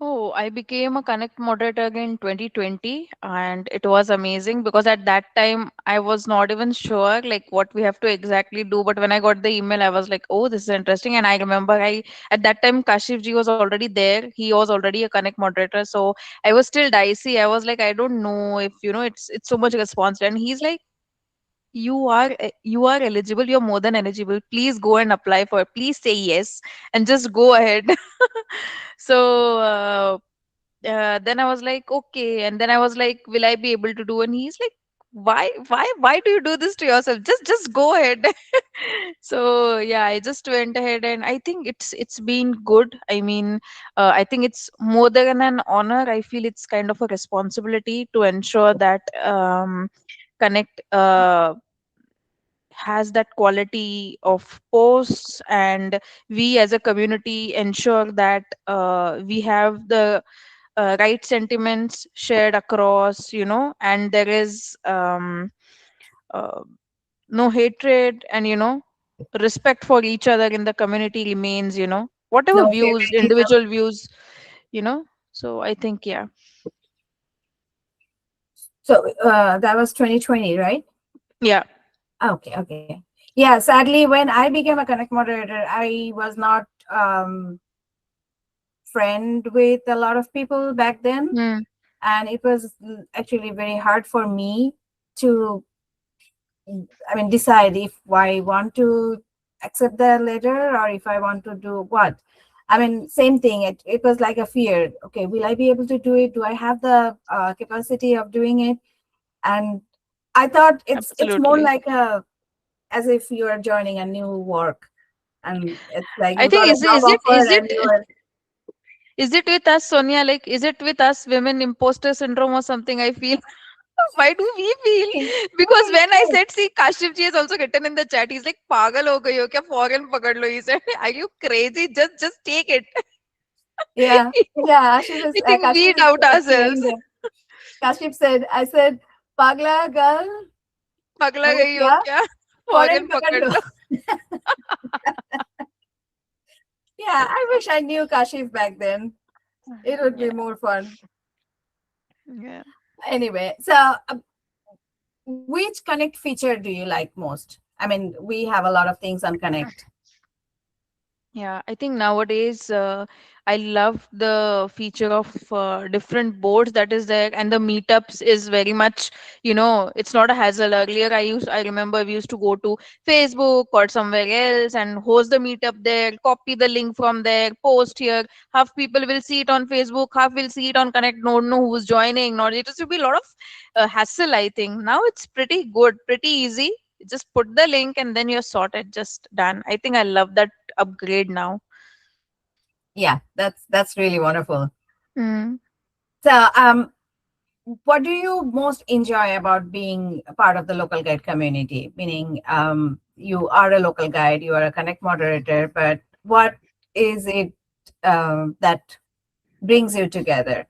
Oh, I became a Connect moderator in 2020, and it was amazing because at that time I was not even sure like what we have to exactly do. But when I got the email, I was like, "Oh, this is interesting." And I remember I at that time Kashif ji was already there. He was already a Connect moderator, so I was still dicey. I was like, I don't know if it's so much responsibility. And he's like, you are eligible. You're more than eligible. Please go and apply for it. Please say yes and just go ahead. So then I was like, okay. And then I was like, will I be able to do? And he's like, why do you do this to yourself? Just go ahead. So yeah, I just went ahead, and I think it's been good. I mean, I think it's more than an honor. I feel it's kind of a responsibility to ensure that Connect has that quality of posts, and we as a community ensure that we have the right sentiments shared across, and there is uh, no hatred, and respect for each other in the community remains, whatever No views, favoritism. individual views, you know so I think, yeah. So that was 2020, right? Yeah. Okay, okay. Yeah, sadly, when I became a Connect moderator, I was not friend with a lot of people back then. Hmm. And it was actually very hard for me to, I mean, decide if I want to accept the letter or if I want to do what. I mean, same thing. It was like a fear. Okay, will I be able to do it? Do I have the capacity of doing it? And I thought it's more Absolutely. like a as if you are joining a new work, and it's like I you think got a is job is it offer is and you it are is it with us, Sonia? Like, is it with us women imposter syndrome or something? I feel. Why do we feel? Because when I said, see, Kashif ji has also written in the chat. He's like, "Pagal ho gayi ho kya? Foreign pakad lo." He said, "Are you crazy? Just take it." yeah, yeah. I think we Kashif is doubt saying ourselves. that. Kashif said, I said, Pagla girl, Pagla ho gayi ho kya? kya? Foreign Foreign pakad pakad lo. lo. Yeah, I wish I knew Kashif back then. It would be Yeah. more fun. Yeah. Anyway, so which Connect feature do you like most? I mean, we have a lot of things on Connect. Yeah, I think nowadays I love the feature of different boards that is there, and the meetups is very much, it's not a hassle. Earlier, I remember we used to go to Facebook or somewhere else and host the meetup there, copy the link from there, post here. Half people will see it on Facebook, half will see it on Connect, not know who's joining. Not it used to be a lot of hassle. I think now it's pretty good, pretty easy. Just put the link and then you're sorted, just done. I think I love that upgrade now. Yeah, that's really wonderful. Mm. So, what do you most enjoy about being a part of the local guide community? Meaning, you are a local guide, you are a Connect moderator, but what is it that brings you together?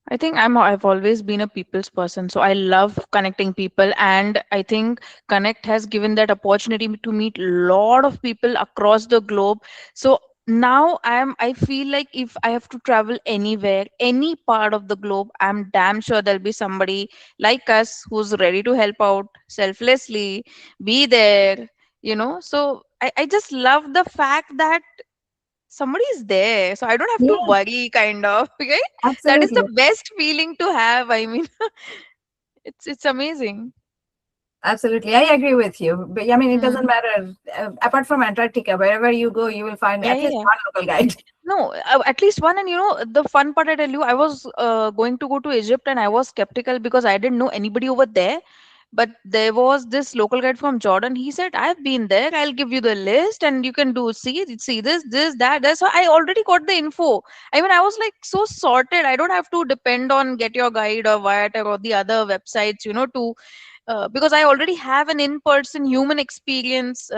I think I've always been a people's person, so I love connecting people, and I think Connect has given that opportunity to meet a lot of people across the globe. So now I feel like if I have to travel anywhere, any part of the globe, I'm damn sure there'll be somebody like us who's ready to help out selflessly, be there. So I just love the fact that somebody is there, so I don't have to Yeah, worry, kind of. Okay, that is the absolutely. best feeling to have. I mean, it's amazing. Absolutely. I agree with you. But I mean, it doesn't Hmm. matter. Apart from Antarctica, wherever you go, you will find Yeah, at yeah, least yeah. one local guide. No, at least one. And the fun part, I tell you, I was going to go to Egypt, and I was skeptical because I didn't know anybody over there. But there was this local guide from Jordan. He said, "I've been there. I'll give you the list, and you can see this, that, that." So I already got the info. I mean, I was like so sorted. I don't have to depend on Get Your Guide or Viator or the other websites, to because I already have an in-person human experience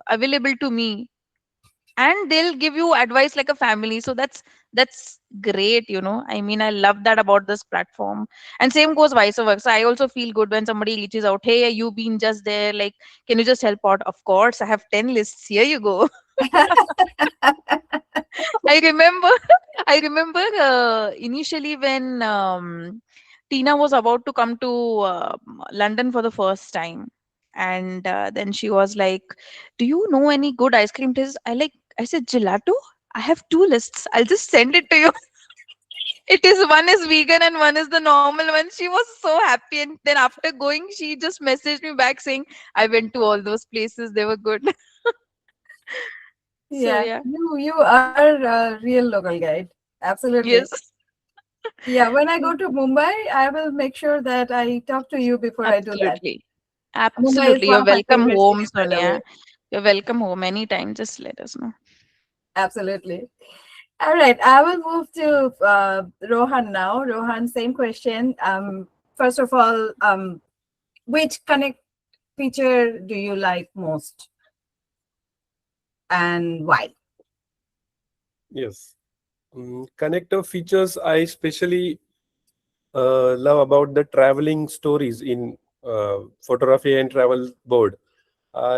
available to me, and they'll give you advice like a family. So that's great. I mean, I love that about this platform. And same goes vice versa. I also feel good when somebody reaches out, "Hey, you been just there, like, can you just help out?" Of course, I have 10 lists, here you go. I remember, I remember initially when Tina was about to come to London for the first time, and then she was like, "Do you know any good ice cream places?" I said, "Gelato. I have two lists. I'll just send it to you." It is one is vegan and one is the normal one. She was so happy, and then after going, she just messaged me back saying, "I went to all those places. They were good." So Yeah, yeah, you are a real local guide. Absolutely. yes, Yeah, when I go to Mumbai, I will make sure that I talk to you before I do that. absolutely. Mumbai is Absolutely. one You're of my welcome favorite home, cities, by the Sonia. way. You're welcome home anytime. Just let us know. Absolutely. All right, I will move to Rohan now. Rohan, same question. First of all, which Connect feature do you like most and why? Yes. Connector features I especially love about the traveling stories in photography and travel board.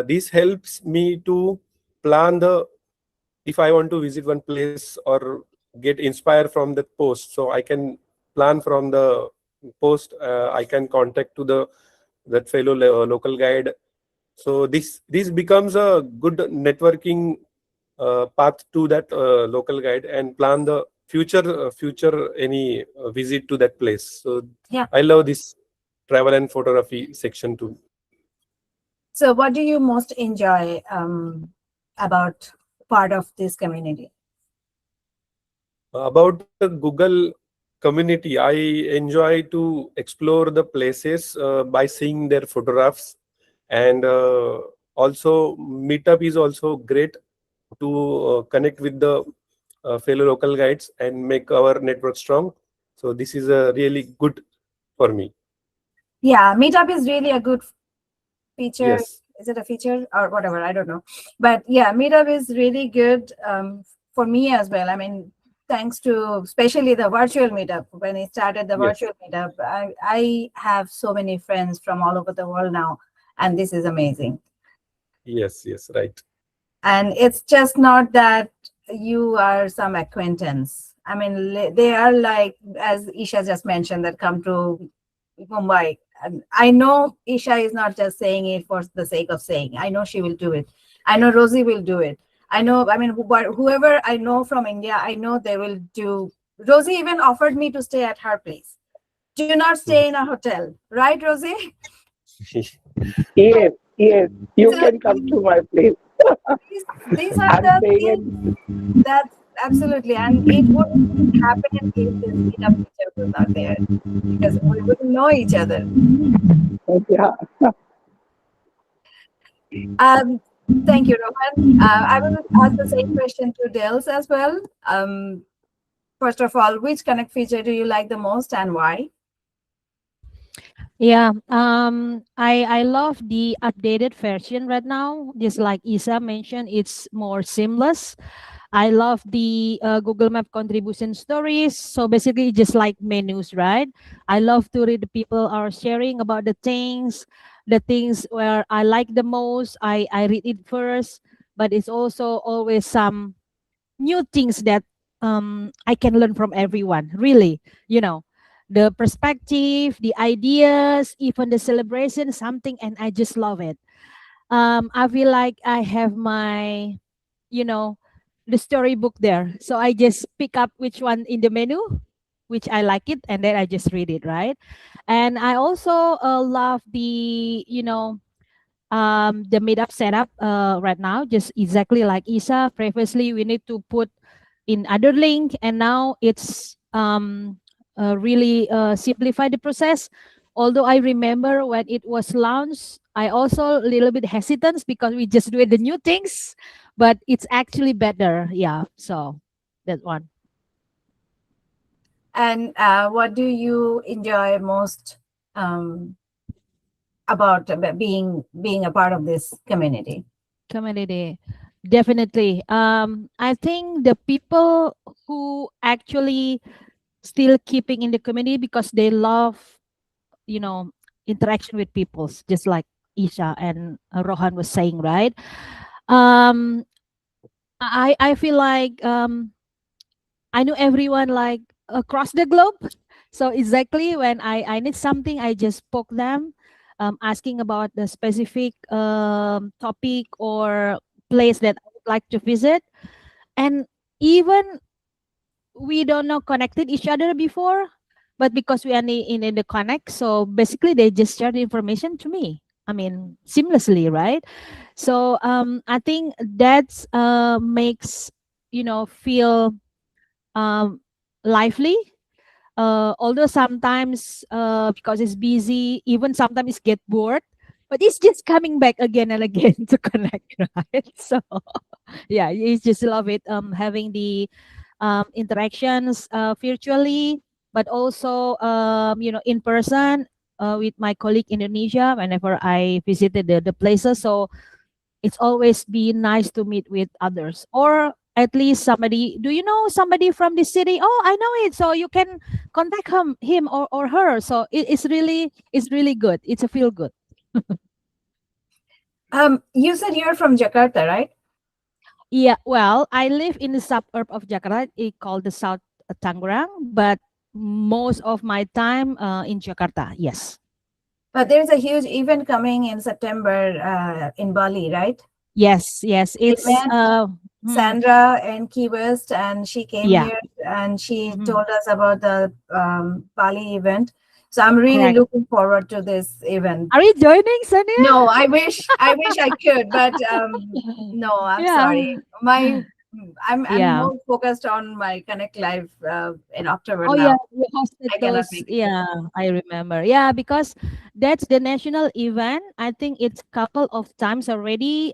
This helps me to plan the if I want to visit one place or get inspired from that post, so I can plan from the post. I can contact to the that fellow local guide. So this becomes a good networking path to that local guide and plan the future any visit to that place. So Yeah. I love this travel and photography section too. So, what do you most enjoy about part of this community? About the Google community, I enjoy to explore the places by seeing their photographs, and also Meetup is also great to connect with the fellow local guides and make our network strong. So this is really good for me. Yeah, Meetup is really a good feature. Yes, Is it a feature or whatever? I don't know. But yeah, Meetup is really good for me as well. I mean, thanks to especially the virtual Meetup. When I started the yes, virtual Meetup, I have so many friends from all over the world now, and this is amazing. yes, right. And it's just not that you are some acquaintance. I mean, they are like, as Isha just mentioned, that come to Mumbai. And I know Isha is not just saying it for the sake of saying. I know she will do it. I know Rosie will do it. I know, I mean, whoever I know from India, I know they will do. Rosie even offered me to stay at her place. Do not stay in a hotel, right, Rosie? Yes, yes. You So can come to my place. these are I'm the staying things. in. That's absolutely, and it wouldn't happen if these meetup features was not there, because we wouldn't know each other. Yeah. Um, Thank you, Rohan. I will ask the same question to Dels as well. First of all, which Connect feature do you like the most and why? Yeah, I love the updated version right now. Just like Isa mentioned, it's more seamless. I love the Google Map contribution stories. So basically, just like menus, right? I love to read the people are sharing about the things where I like the most. I read it first, but it's also always some new things that I can learn from everyone. Really, you know, the perspective, the ideas, even the celebration, something, and I just love it. I feel like I have my, you know, the storybook there. So I just pick up which one in the menu, which I like it, and then I just read it, right? And I also love the meetup setup right now, just exactly like Isa. Previously, we need to put in other link, and now it's really simplify the process. Although I remember when it was launched, I also a little bit hesitant because we just do the new things, but it's actually better. Yeah, so that one. And what do you enjoy most um, about being a part of this community? Community, definitely. I think the people who actually still keeping in the community because they love, you know, interaction with people, just like Isha and Rohan was saying, right? um I feel like I know everyone like across the globe. So exactly when I need something, I just poke them, asking about the specific topic or place that I would like to visit. And even we don't know connected each other before, but because we are in the connect, so basically they just share the information to me. I mean, seamlessly, right? So I think that's makes feel um lively. Although sometimes because it's busy, even sometimes it's get bored, but it's just coming back again and again to connect, right? So yeah, you just love it, having the interactions virtually, but also in person, with my colleague in Indonesia whenever I visited the places. So it's always been nice to meet with others, or at least somebody. Do you know somebody from the city? Oh, I know it. So you can contact him or her. So it's really good. It's a feel good. You said you're from Jakarta, right? Yeah, well, I live in the suburb of Jakarta, called the South Tangerang, but most of my time in Jakarta. Yes. But there's a huge event coming in September in Bali, right? Yes, yes. I It's met hmm, Sandra in Key West, and she came yeah. here and she Mhm. told us about the Bali event. So I'm really Correct. looking forward to this event. Are you joining, Sonia? No, I wish I could, but no, I'm Yeah. sorry. My I'm Yeah. more focused on my Connect Live in October Oh yeah, now. we hosted I cannot those. make it. Yeah, I remember. Yeah, because that's the national event. I think it's couple of times already.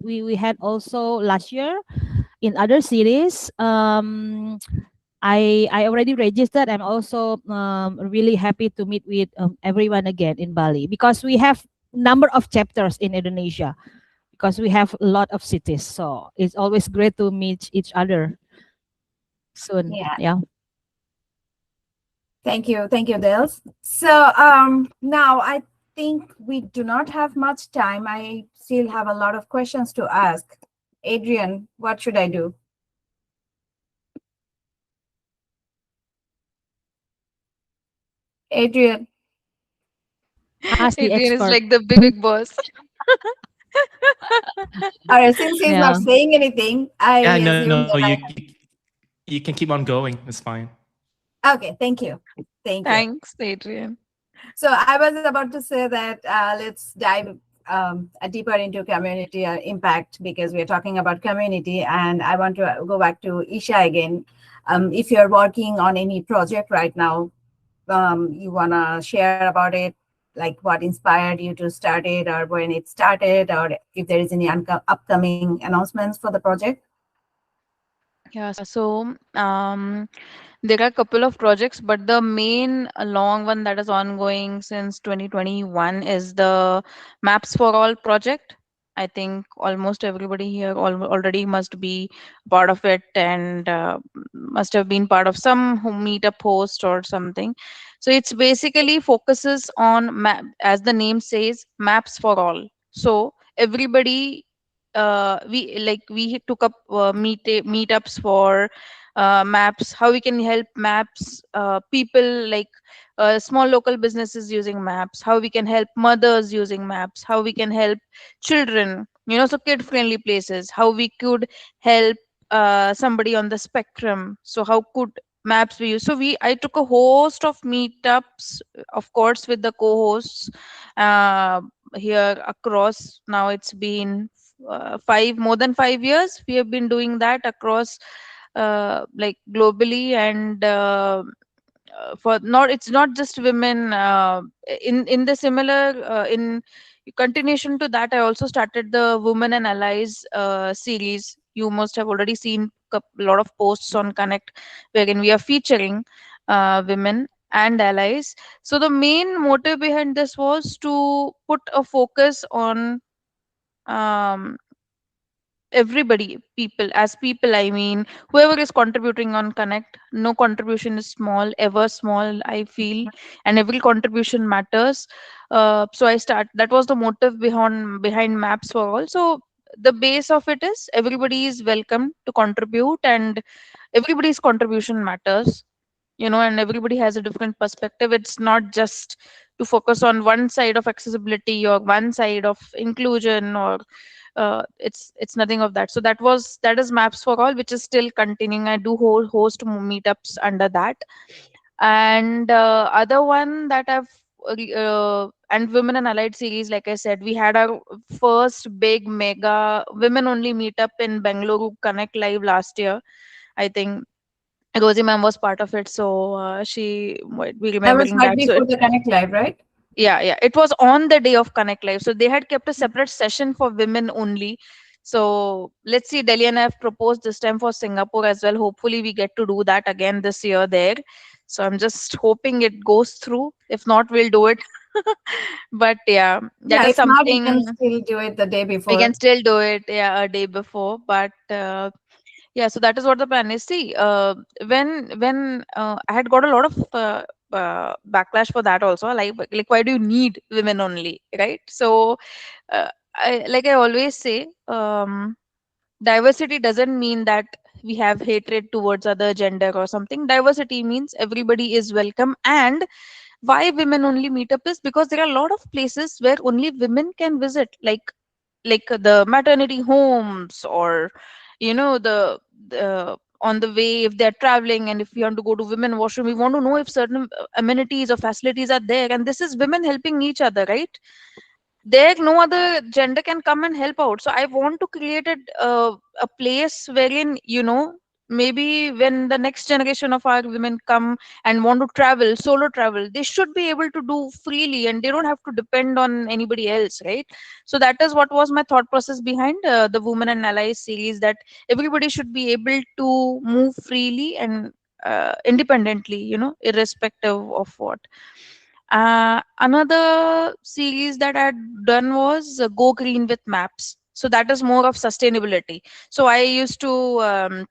We had also last year in other cities. I already registered. I'm also really happy to meet with everyone again in Bali because we have number of chapters in Indonesia because we have a lot of cities. So it's always great to meet each other soon. Yeah. Yeah. Thank you, Dels. So now I think we do not have much time. I still have a lot of questions to ask. Adrian, what should I do? Adrian. Ask the Adrian is expert. like the big boss. All right, since he's not Yeah. saying anything, I Yeah, no, assume that you can keep on going. It's fine. okay, thank you. Thank you. Thanks, Adrian. So I was about to say that let's dive deeper into community impact because we're talking about community, and I want to go back to Isha again. If you're working on any project right now, you wanna share about it, like what inspired you to start it, or when it started, or if there is any upcoming announcements for the project. Yeah, so there are a couple of projects, but the main long one that is ongoing since 2021 is the Maps for All project. I think almost everybody here already must be part of it, and must have been part of some meetup post or something. So it's basically focuses on as the name says, maps for all. So everybody, we took up meetups for maps, how we can help maps people, like small local businesses using maps, how we can help mothers using maps, how we can help children, so kid friendly places, how we could help somebody on the spectrum, so how could maps be used. So I took a host of meetups, of course, with the co-hosts uh, here across. Now it's been more than 5 years we have been doing that across, like globally, and for not it's not just women. In the similar in continuation to that, I also started the Women and Allies series. You must have already seen a lot of posts on Connect wherein we are featuring women and allies. So the main motive behind this was to put a focus on um, everybody, people, I mean, whoever is contributing on Connect. No contribution is small, ever small, I feel, and every contribution matters. So that was the motive behind Maps for All. So the base of it is everybody is welcome to contribute, and everybody's contribution matters, and everybody has a different perspective. It's not just to focus on one side of accessibility or one side of inclusion, or it's nothing of that. So that is Maps for All, which is still continuing. I do host meetups under that. And other one that I've and Women and Allied series, like I said, we had our first big mega women only meetup in Bengaluru Connect Live last year. I think Rosie ma'am was part of it, so she might be That was remembering right that. So before the Connect Live, right? yeah, it was on the day of Connect Live. So they had kept a separate session for women only. So let's see, Deliana have proposed this time for Singapore as well. Hopefully we get to do that again this year there. So I'm just hoping it goes through. If not, we'll do it. But yeah, that Yeah, is if not, you can something still do it the day we can before. still do it, yeah, a day before. But yeah, so that is what the plan is. See, when I had got a lot of backlash for that also, like why do you need women only, right? So I always say, diversity doesn't mean that we have hatred towards other gender or something. Diversity means everybody is welcome. And why women only meetup is because there are a lot of places where only women can visit, like the maternity homes, or the on the way, if they're traveling, and if we want to go to women washroom, we want to know if certain amenities or facilities are there, and this is women helping each other, right? There no other gender can come and help out. So I want to create a place wherein, maybe when the next generation of our women come and want to travel, solo travel, they should be able to do freely, and they don't have to depend on anybody else, right? So that is what was my thought process behind the Women and Allies series, that everybody should be able to move freely and independently, irrespective of what. Another series that I had done was Go Green with Maps. So that is more of sustainability. So I used to,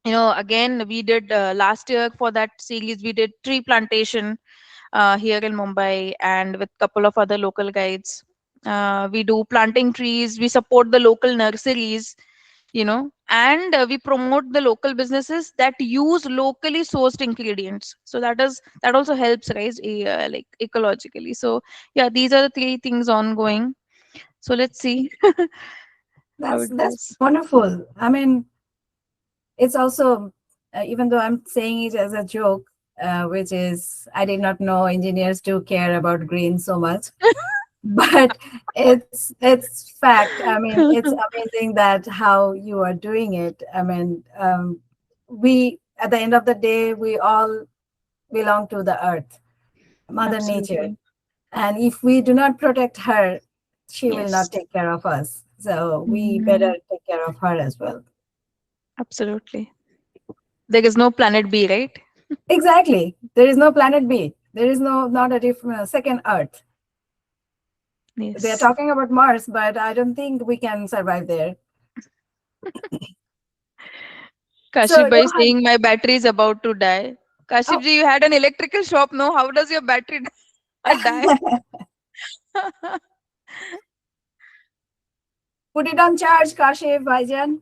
again, we did last year for that series, we did tree plantation here in Mumbai, and with couple of other local guides. We do planting trees. We support the local nurseries, and we promote the local businesses that use locally sourced ingredients. So that also helps, right? Like ecologically. So yeah, these are the three things ongoing. So let's see how it That's goes. wonderful. I mean, it's also even though I'm saying it as a joke, which is I did not know engineers do care about green so much, but it's fact. I mean, it's amazing that how you are doing it. I mean, we at the end of the day we all belong to the earth, Mother Nature, Absolutely. and if we do not protect her, she will Yes. not take care of us. So we Mhm. better take care of her as well. Absolutely. There is no planet B, right? Exactly. There is no planet B. There is no not a different second Earth. They are Yes. talking about Mars, but I don't think we can survive there. So Kashif bhai is Rohan, saying my battery is about to die. Kashif oh, ji, you had an electrical shop, no? How does your battery die? put it on charge, Kashif Bhaijan.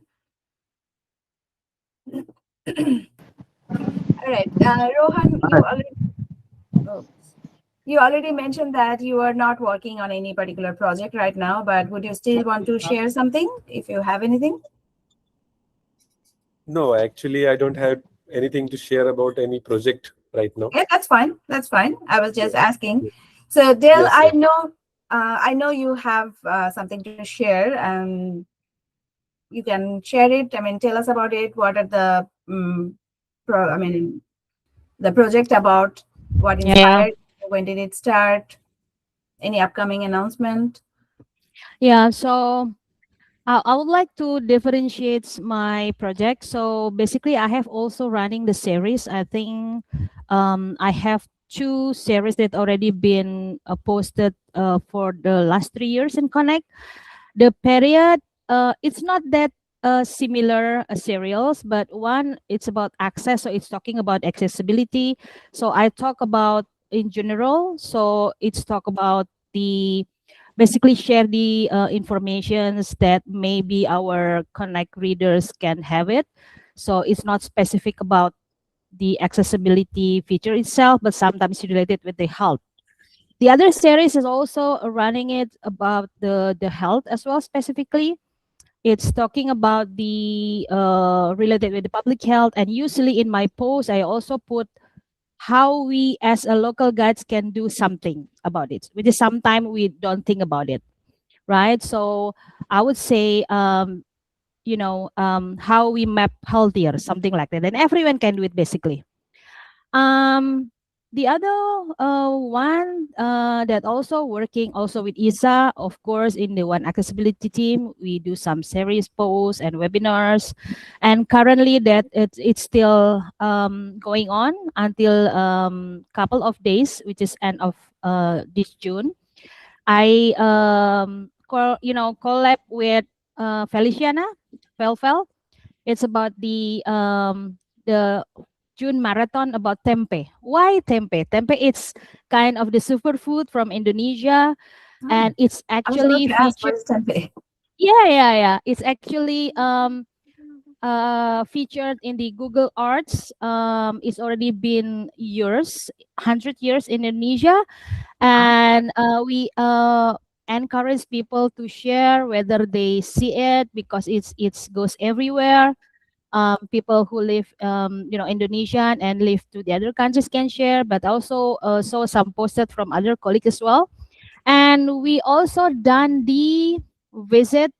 All right, Rohan, oh, you already mentioned that you are not working on any particular project right now, but would you still want to share something if you have anything? No, actually, I don't have anything to share about any project right now. Yeah, that's fine. That's fine. I was just Yeah. asking. So, Dale, Yes, yes. I know you have something to share, and you can share it. I mean, tell us about it. What are the, I mean, the project about? What Yeah. inspired? When did it start? Any upcoming announcement? Yeah. So I would like to differentiate my project. So basically, I have also running the series. I think I have two series that already been posted for the last 3 years in Connect. The period, it's not that similar serials, but one it's about access, so it's talking about accessibility. So I talk about in general. So it's talk about the basically share the informations that maybe our Connect readers can have it. So it's not specific about the accessibility feature itself, but sometimes related with the health. The other series is also running it about the health as well specifically. It's talking about the related with the public health, and usually in my post I also put how we as a local guides can do something about it, which is sometimes we don't think about it, right? So I would say how we map healthier, something like that, and everyone can do it basically. um, the other one that also working also with Isa, of course, in the one accessibility team, we do some series posts and webinars, and currently that it's still going on until couple of days, which is end of this June. I collab with Feliciana Felfel. It's about the June marathon about tempe. Why tempe? Tempe it's kind of the superfood from Indonesia, Oh, and it's I was about actually to ask what featured. is tempe. Yeah. It's actually featured in the Google Arts. It's already been years, 100 years in Indonesia, Ah, and we encourage people to share whether they see it because it's goes everywhere. People who live Indonesian and live to the other countries can share, but also saw some posted from other colleagues as well. And we also done the visit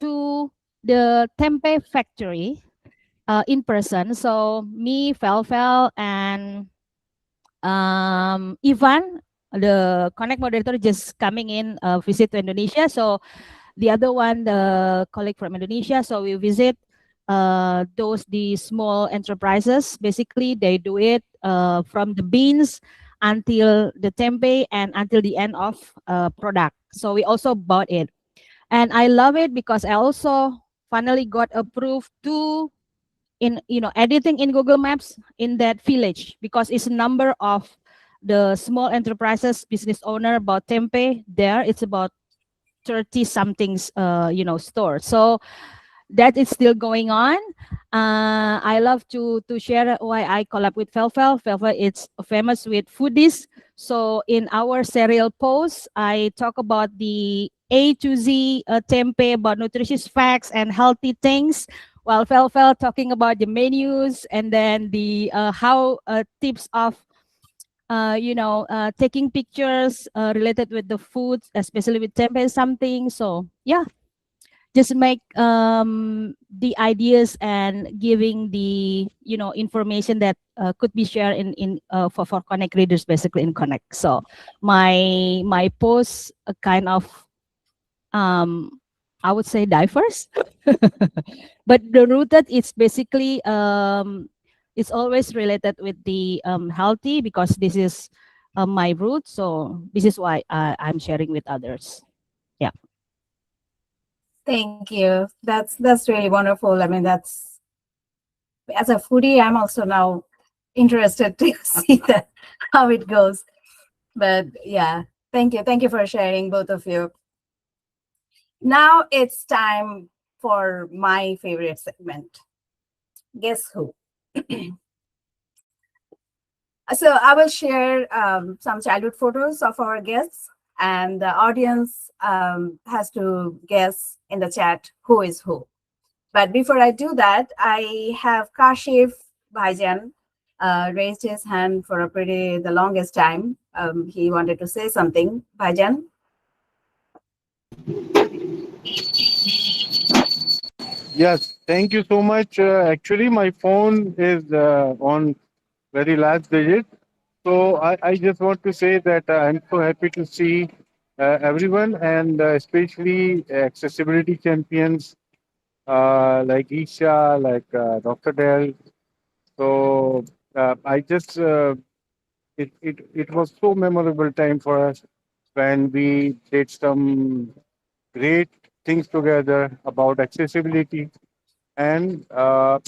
to the tempe factory in person. So me, Fel, and Ivan, the Connect moderator, just coming in visit to Indonesia. So the other one, the colleague from Indonesia. So we visit those the small enterprises. Basically, they do it from the beans until the tempeh and until the end of product. So we also bought it, and I love it because I also finally got approved to in editing in Google Maps in that village because it's a number of the small enterprises business owner about tempeh there. It's about 30 somethings stores. So that is still going on. I love to share why I collab with Felfel. Felfel is famous with foodies. So in our serial post, I talk about the A to Z tempe, about nutritious facts and healthy things, while Felfel talking about the menus and then the how tips of taking pictures related with the foods, especially with tempe something. So yeah, just make the ideas and giving the information that could be shared in for Connect readers, basically in Connect. So my posts kind of I would say diverse, but the rooted it's basically it's always related with the healthy, because this is my root. So this is why I'm sharing with others. Yeah. Thank you. That's really wonderful. I mean, that's, as a foodie, I'm also now interested to see that how it goes. But yeah, thank you for sharing, both of you. Now it's time for my favorite segment. Guess who? So I will share some childhood photos of our guests, and the audience has to guess in the chat who is who. But before I do that, I have Kashif Bhaijan raised his hand for the longest time. He wanted to say something. Bhaijan? Yes, thank you so much. Actually, my phone is on very last digit. So I just want to say that I'm so happy to see everyone, and especially accessibility champions like Isha, like Dr. Del. So I just it was so memorable time for us when we did some great things together about accessibility. And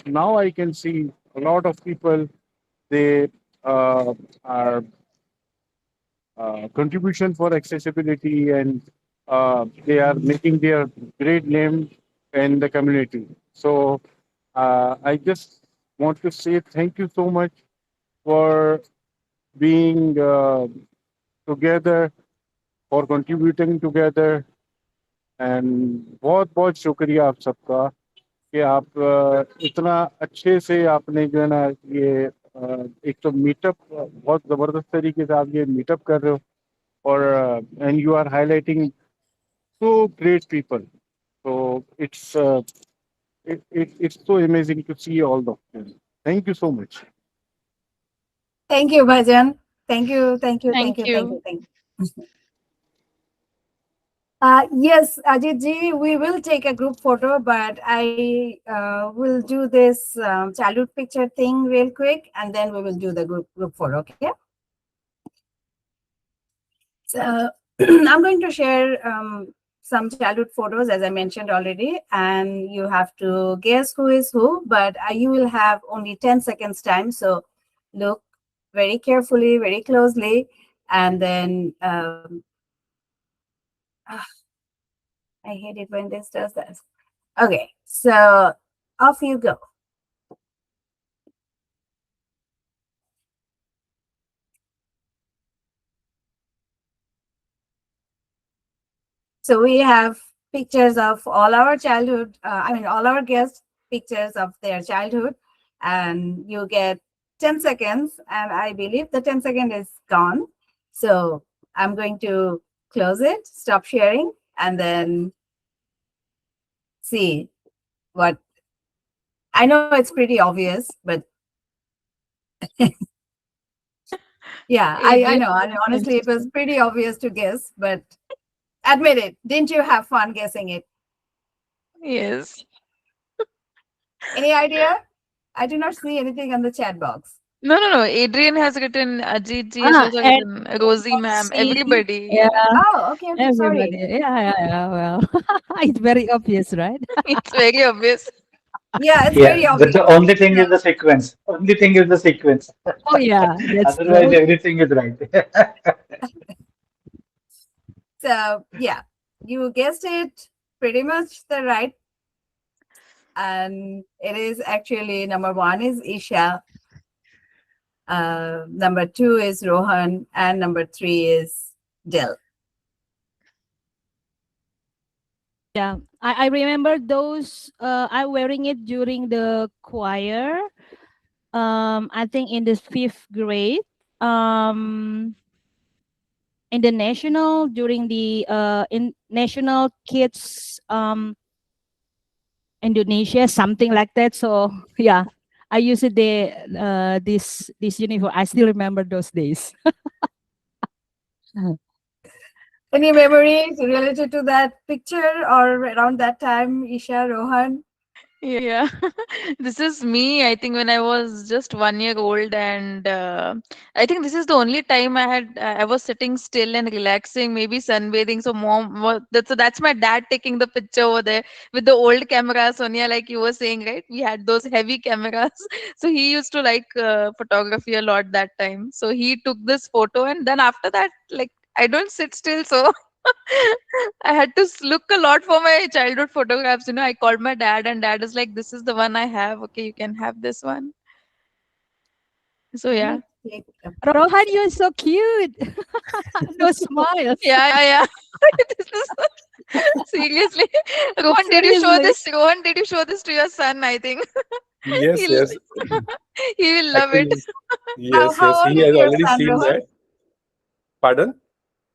now I can see a lot of people, they are contribution for accessibility, and they are making their great name in the community. So I just want to say thank you so much for being together, for contributing together, and बहुत बहुत शुक्रिया आप सबका कि आप इतना अच्छे से आपने जो है ना ये एक तो मीटअप बहुत ज़बरदस्त तरीके से आप ये मीटअप कर रहे हो, और and you are highlighting so great people. So it's so amazing to see all of them. Thank you so much. Thank you, Bhajan. Thank you, thank you, thank Thank you, thank you, you. thank you. Yes, Ajit ji, we will take a group photo, but I will do this childhood picture thing real quick, and then we will do the group photo, okay? So I'm going to share some childhood photos, as I mentioned already, and you have to guess who is who, but you will have only 10 seconds time. So look very carefully, very closely, and then I hate it when this does that. Okay, so off you go. So we have pictures of all our childhood, all our guests, pictures of their childhood, and you get 10 seconds, and I believe the 10-second is gone. So I'm going to close it, stop sharing, and then see what. I know it's pretty obvious, but yeah, I know. I honestly, it was pretty obvious to guess, but admit it. Didn't you have fun guessing it? Yes. Any idea? I do not see anything on the chat box. No, no, no. Adrian has written, Ajit ji has also And written, Rosie ma'am, see, everybody. yeah, Yeah. Oh, okay, okay, everybody. sorry. Yeah. Well, it's very obvious, right? It's very obvious. Yeah, it's Yeah, very but obvious. the only thing is the sequence. Only thing is the sequence. Oh, yeah, that's Otherwise, true. everything is right. So yeah, you guessed it pretty much the right And it is actually number 1 is Isha, number 2 is Rohan, and number 3 is Del. Yeah, I remember those. I wearing it during the choir. I think in the 5th grade. In the national during the in national kids Indonesia, something like that. So yeah, I use it the this uniform. I still remember those days. Any memories related to that picture or around that time, Isha, Rohan? Yeah, this is me. I think when I was just 1 year old, and I think this is the only time I was sitting still and relaxing, maybe sunbathing. So that's my dad taking the picture over there with the old camera, Sonia, like you were saying, right? We had those heavy cameras, so he used to like photography a lot that time. So he took this photo, and then after that, like I don't sit still, so I had to look a lot for my childhood photographs. I called my dad, and dad is like, "This is the one I have. Okay, you can have this one." So Let yeah, me take a Rohan, picture. you're so cute. No smiles. yeah. This is seriously. Rohan, did you show Seriously. this? Rohan, did you show this to your son? I think Yes, he'll yes. he will love it. Actually, yes, How yes. old He is has your already son, seen Rohan? that. Pardon?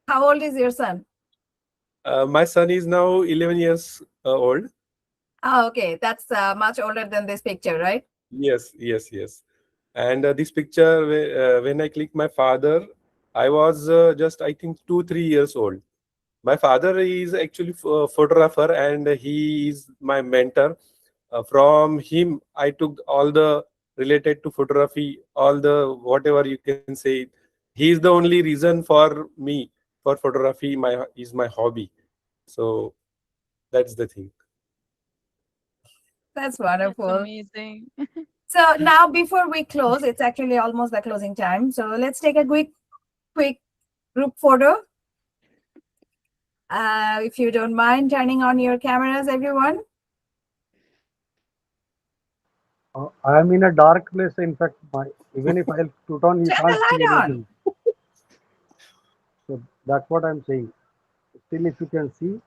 How old is your son? My son is now 11 years old. Oh, okay. That's much older than this picture, right? Yes, yes, yes. And this picture, when I click my father, I was just, I think, 2, 3 years old. My father is actually a photographer, and he is my mentor. From him, I took all the related to photography, all the whatever you can say. He is the only reason for me for photography. My hobby. So that's the thing. That's That's wonderful. amazing. So now before we close, it's actually almost the closing time. So let's take a quick group photo. If you don't mind turning on your cameras, everyone. I am in a dark place. In fact, even if I'll put on, you Turn the can't see light on. anything. So that's what I'm saying. Still, if you can see,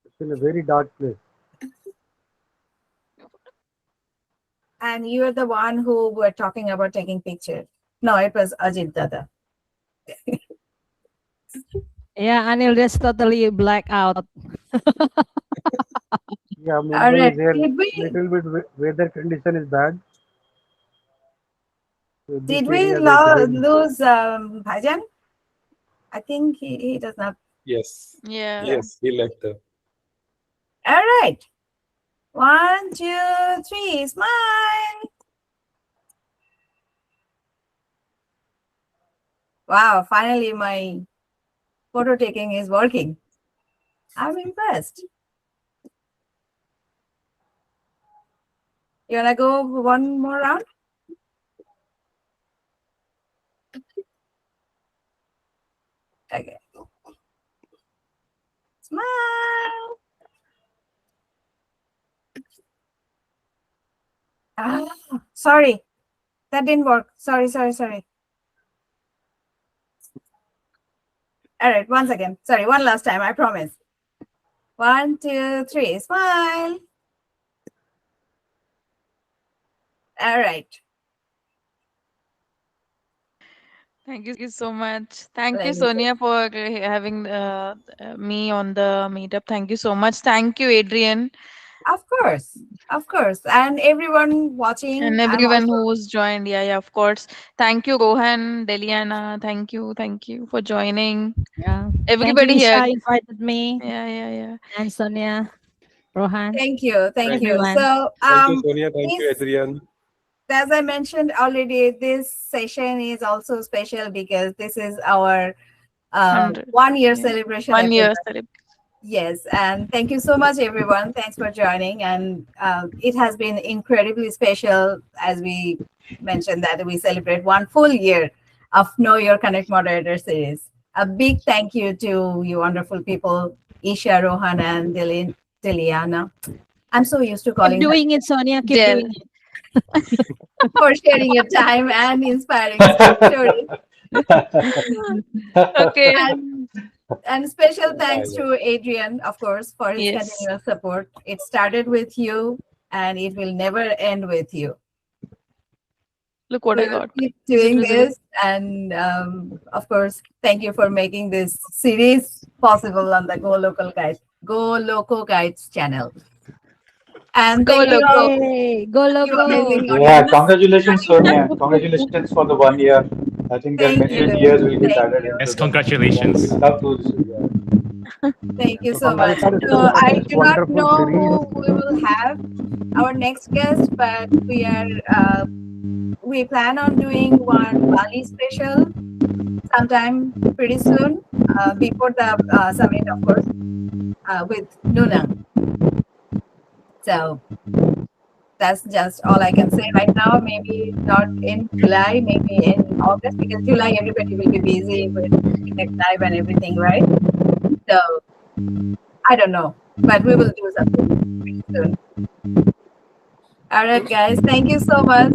it's in a very dark place. And you're the one who were talking about taking pictures. No, it was Ajit Dada. Yeah, Anil, that's totally black out. Yeah, All Mumbai right. is here. Did we Little bit weather condition is bad. So this did we area is rainy. lose Bhajan? I think he does not. Yes, Yeah. Yeah. yes. He left. All right. 1, 2, 3. Smile. Wow. Finally, my photo taking is working. I'm impressed. You wanna go one more round? Okay. Smile. Ah, sorry. That didn't work. Sorry. All right, once again. Sorry, one last time, I promise. 1, 2, 3. Smile. All right. Thank you so much. Thank you, Let me take. Sonia, for having me on the meetup. Thank you so much. Thank you, Adrian, Of course. Of course. And everyone watching, and I'm everyone also. who's joined. Yeah, of course. Thank you, Rohan, Deliana. Thank you for joining. Yeah. Thank you, Everybody here. Isha, invited me, Yeah. and Sonia, Rohan, Thank you. Thank Thank, you. everyone. So, thank you, Sonia. Thank you, this, Adrian. as I mentioned already, this session is also special because this is our 100. 1 year Yeah. celebration 1 year episode. celebration. Yes, and thank you so much, everyone. Thanks for joining. And it has been incredibly special as we mentioned that we celebrate 1 full year of Know Your Connect Moderator series. A big thank you to you wonderful people, Isha, Rohan, and Deliana. I'm so used to Keep calling her doing it, Sonia. Keep Del. doing it. for sharing your time and inspiring stories. Okay. And special thanks to Adrian, of course, for his Yes. continuous support. It started with you and it will never end with you. Look what We I will got. keep Is it doing visible? this. And of course, thank you for making this series possible on the Go Loco Guides channel. And Go thank you all, Loco. Yay! Go you Loco! amazing Yeah, audience. congratulations, Sonia. Congratulations for the 1 year. I think there are Thank many you. years will get Thank added you. into Yes, that. Yeah, we congratulations. love to see that. Thank you So so much. congratulations So for I this do not wonderful know series. who we will have our next guest, but we plan on doing one Bali special sometime pretty soon, before the summit, of course, with Nunang. So that's just all I can say right now. Maybe not in July, maybe in August, because July everybody will be busy with Connect Live and everything, right? So I don't know, but we will do something pretty soon. All right, guys, thank you so much.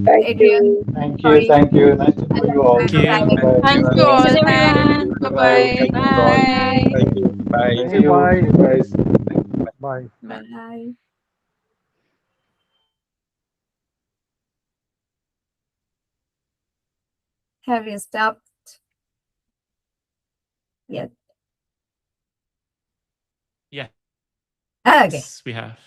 Thank Adrian, you. Thank you, sorry, thank you. Nice to know you all. Thank you. time Bye. Thank you Thanks, all. Thanks. everyone. Bye Bye. bye. Thank you all. Bye. Thank you. Bye. Thank See you. you. Bye. See you guys. Bye. Bye. bye. Have you stopped yet? Yes, Okay. we have.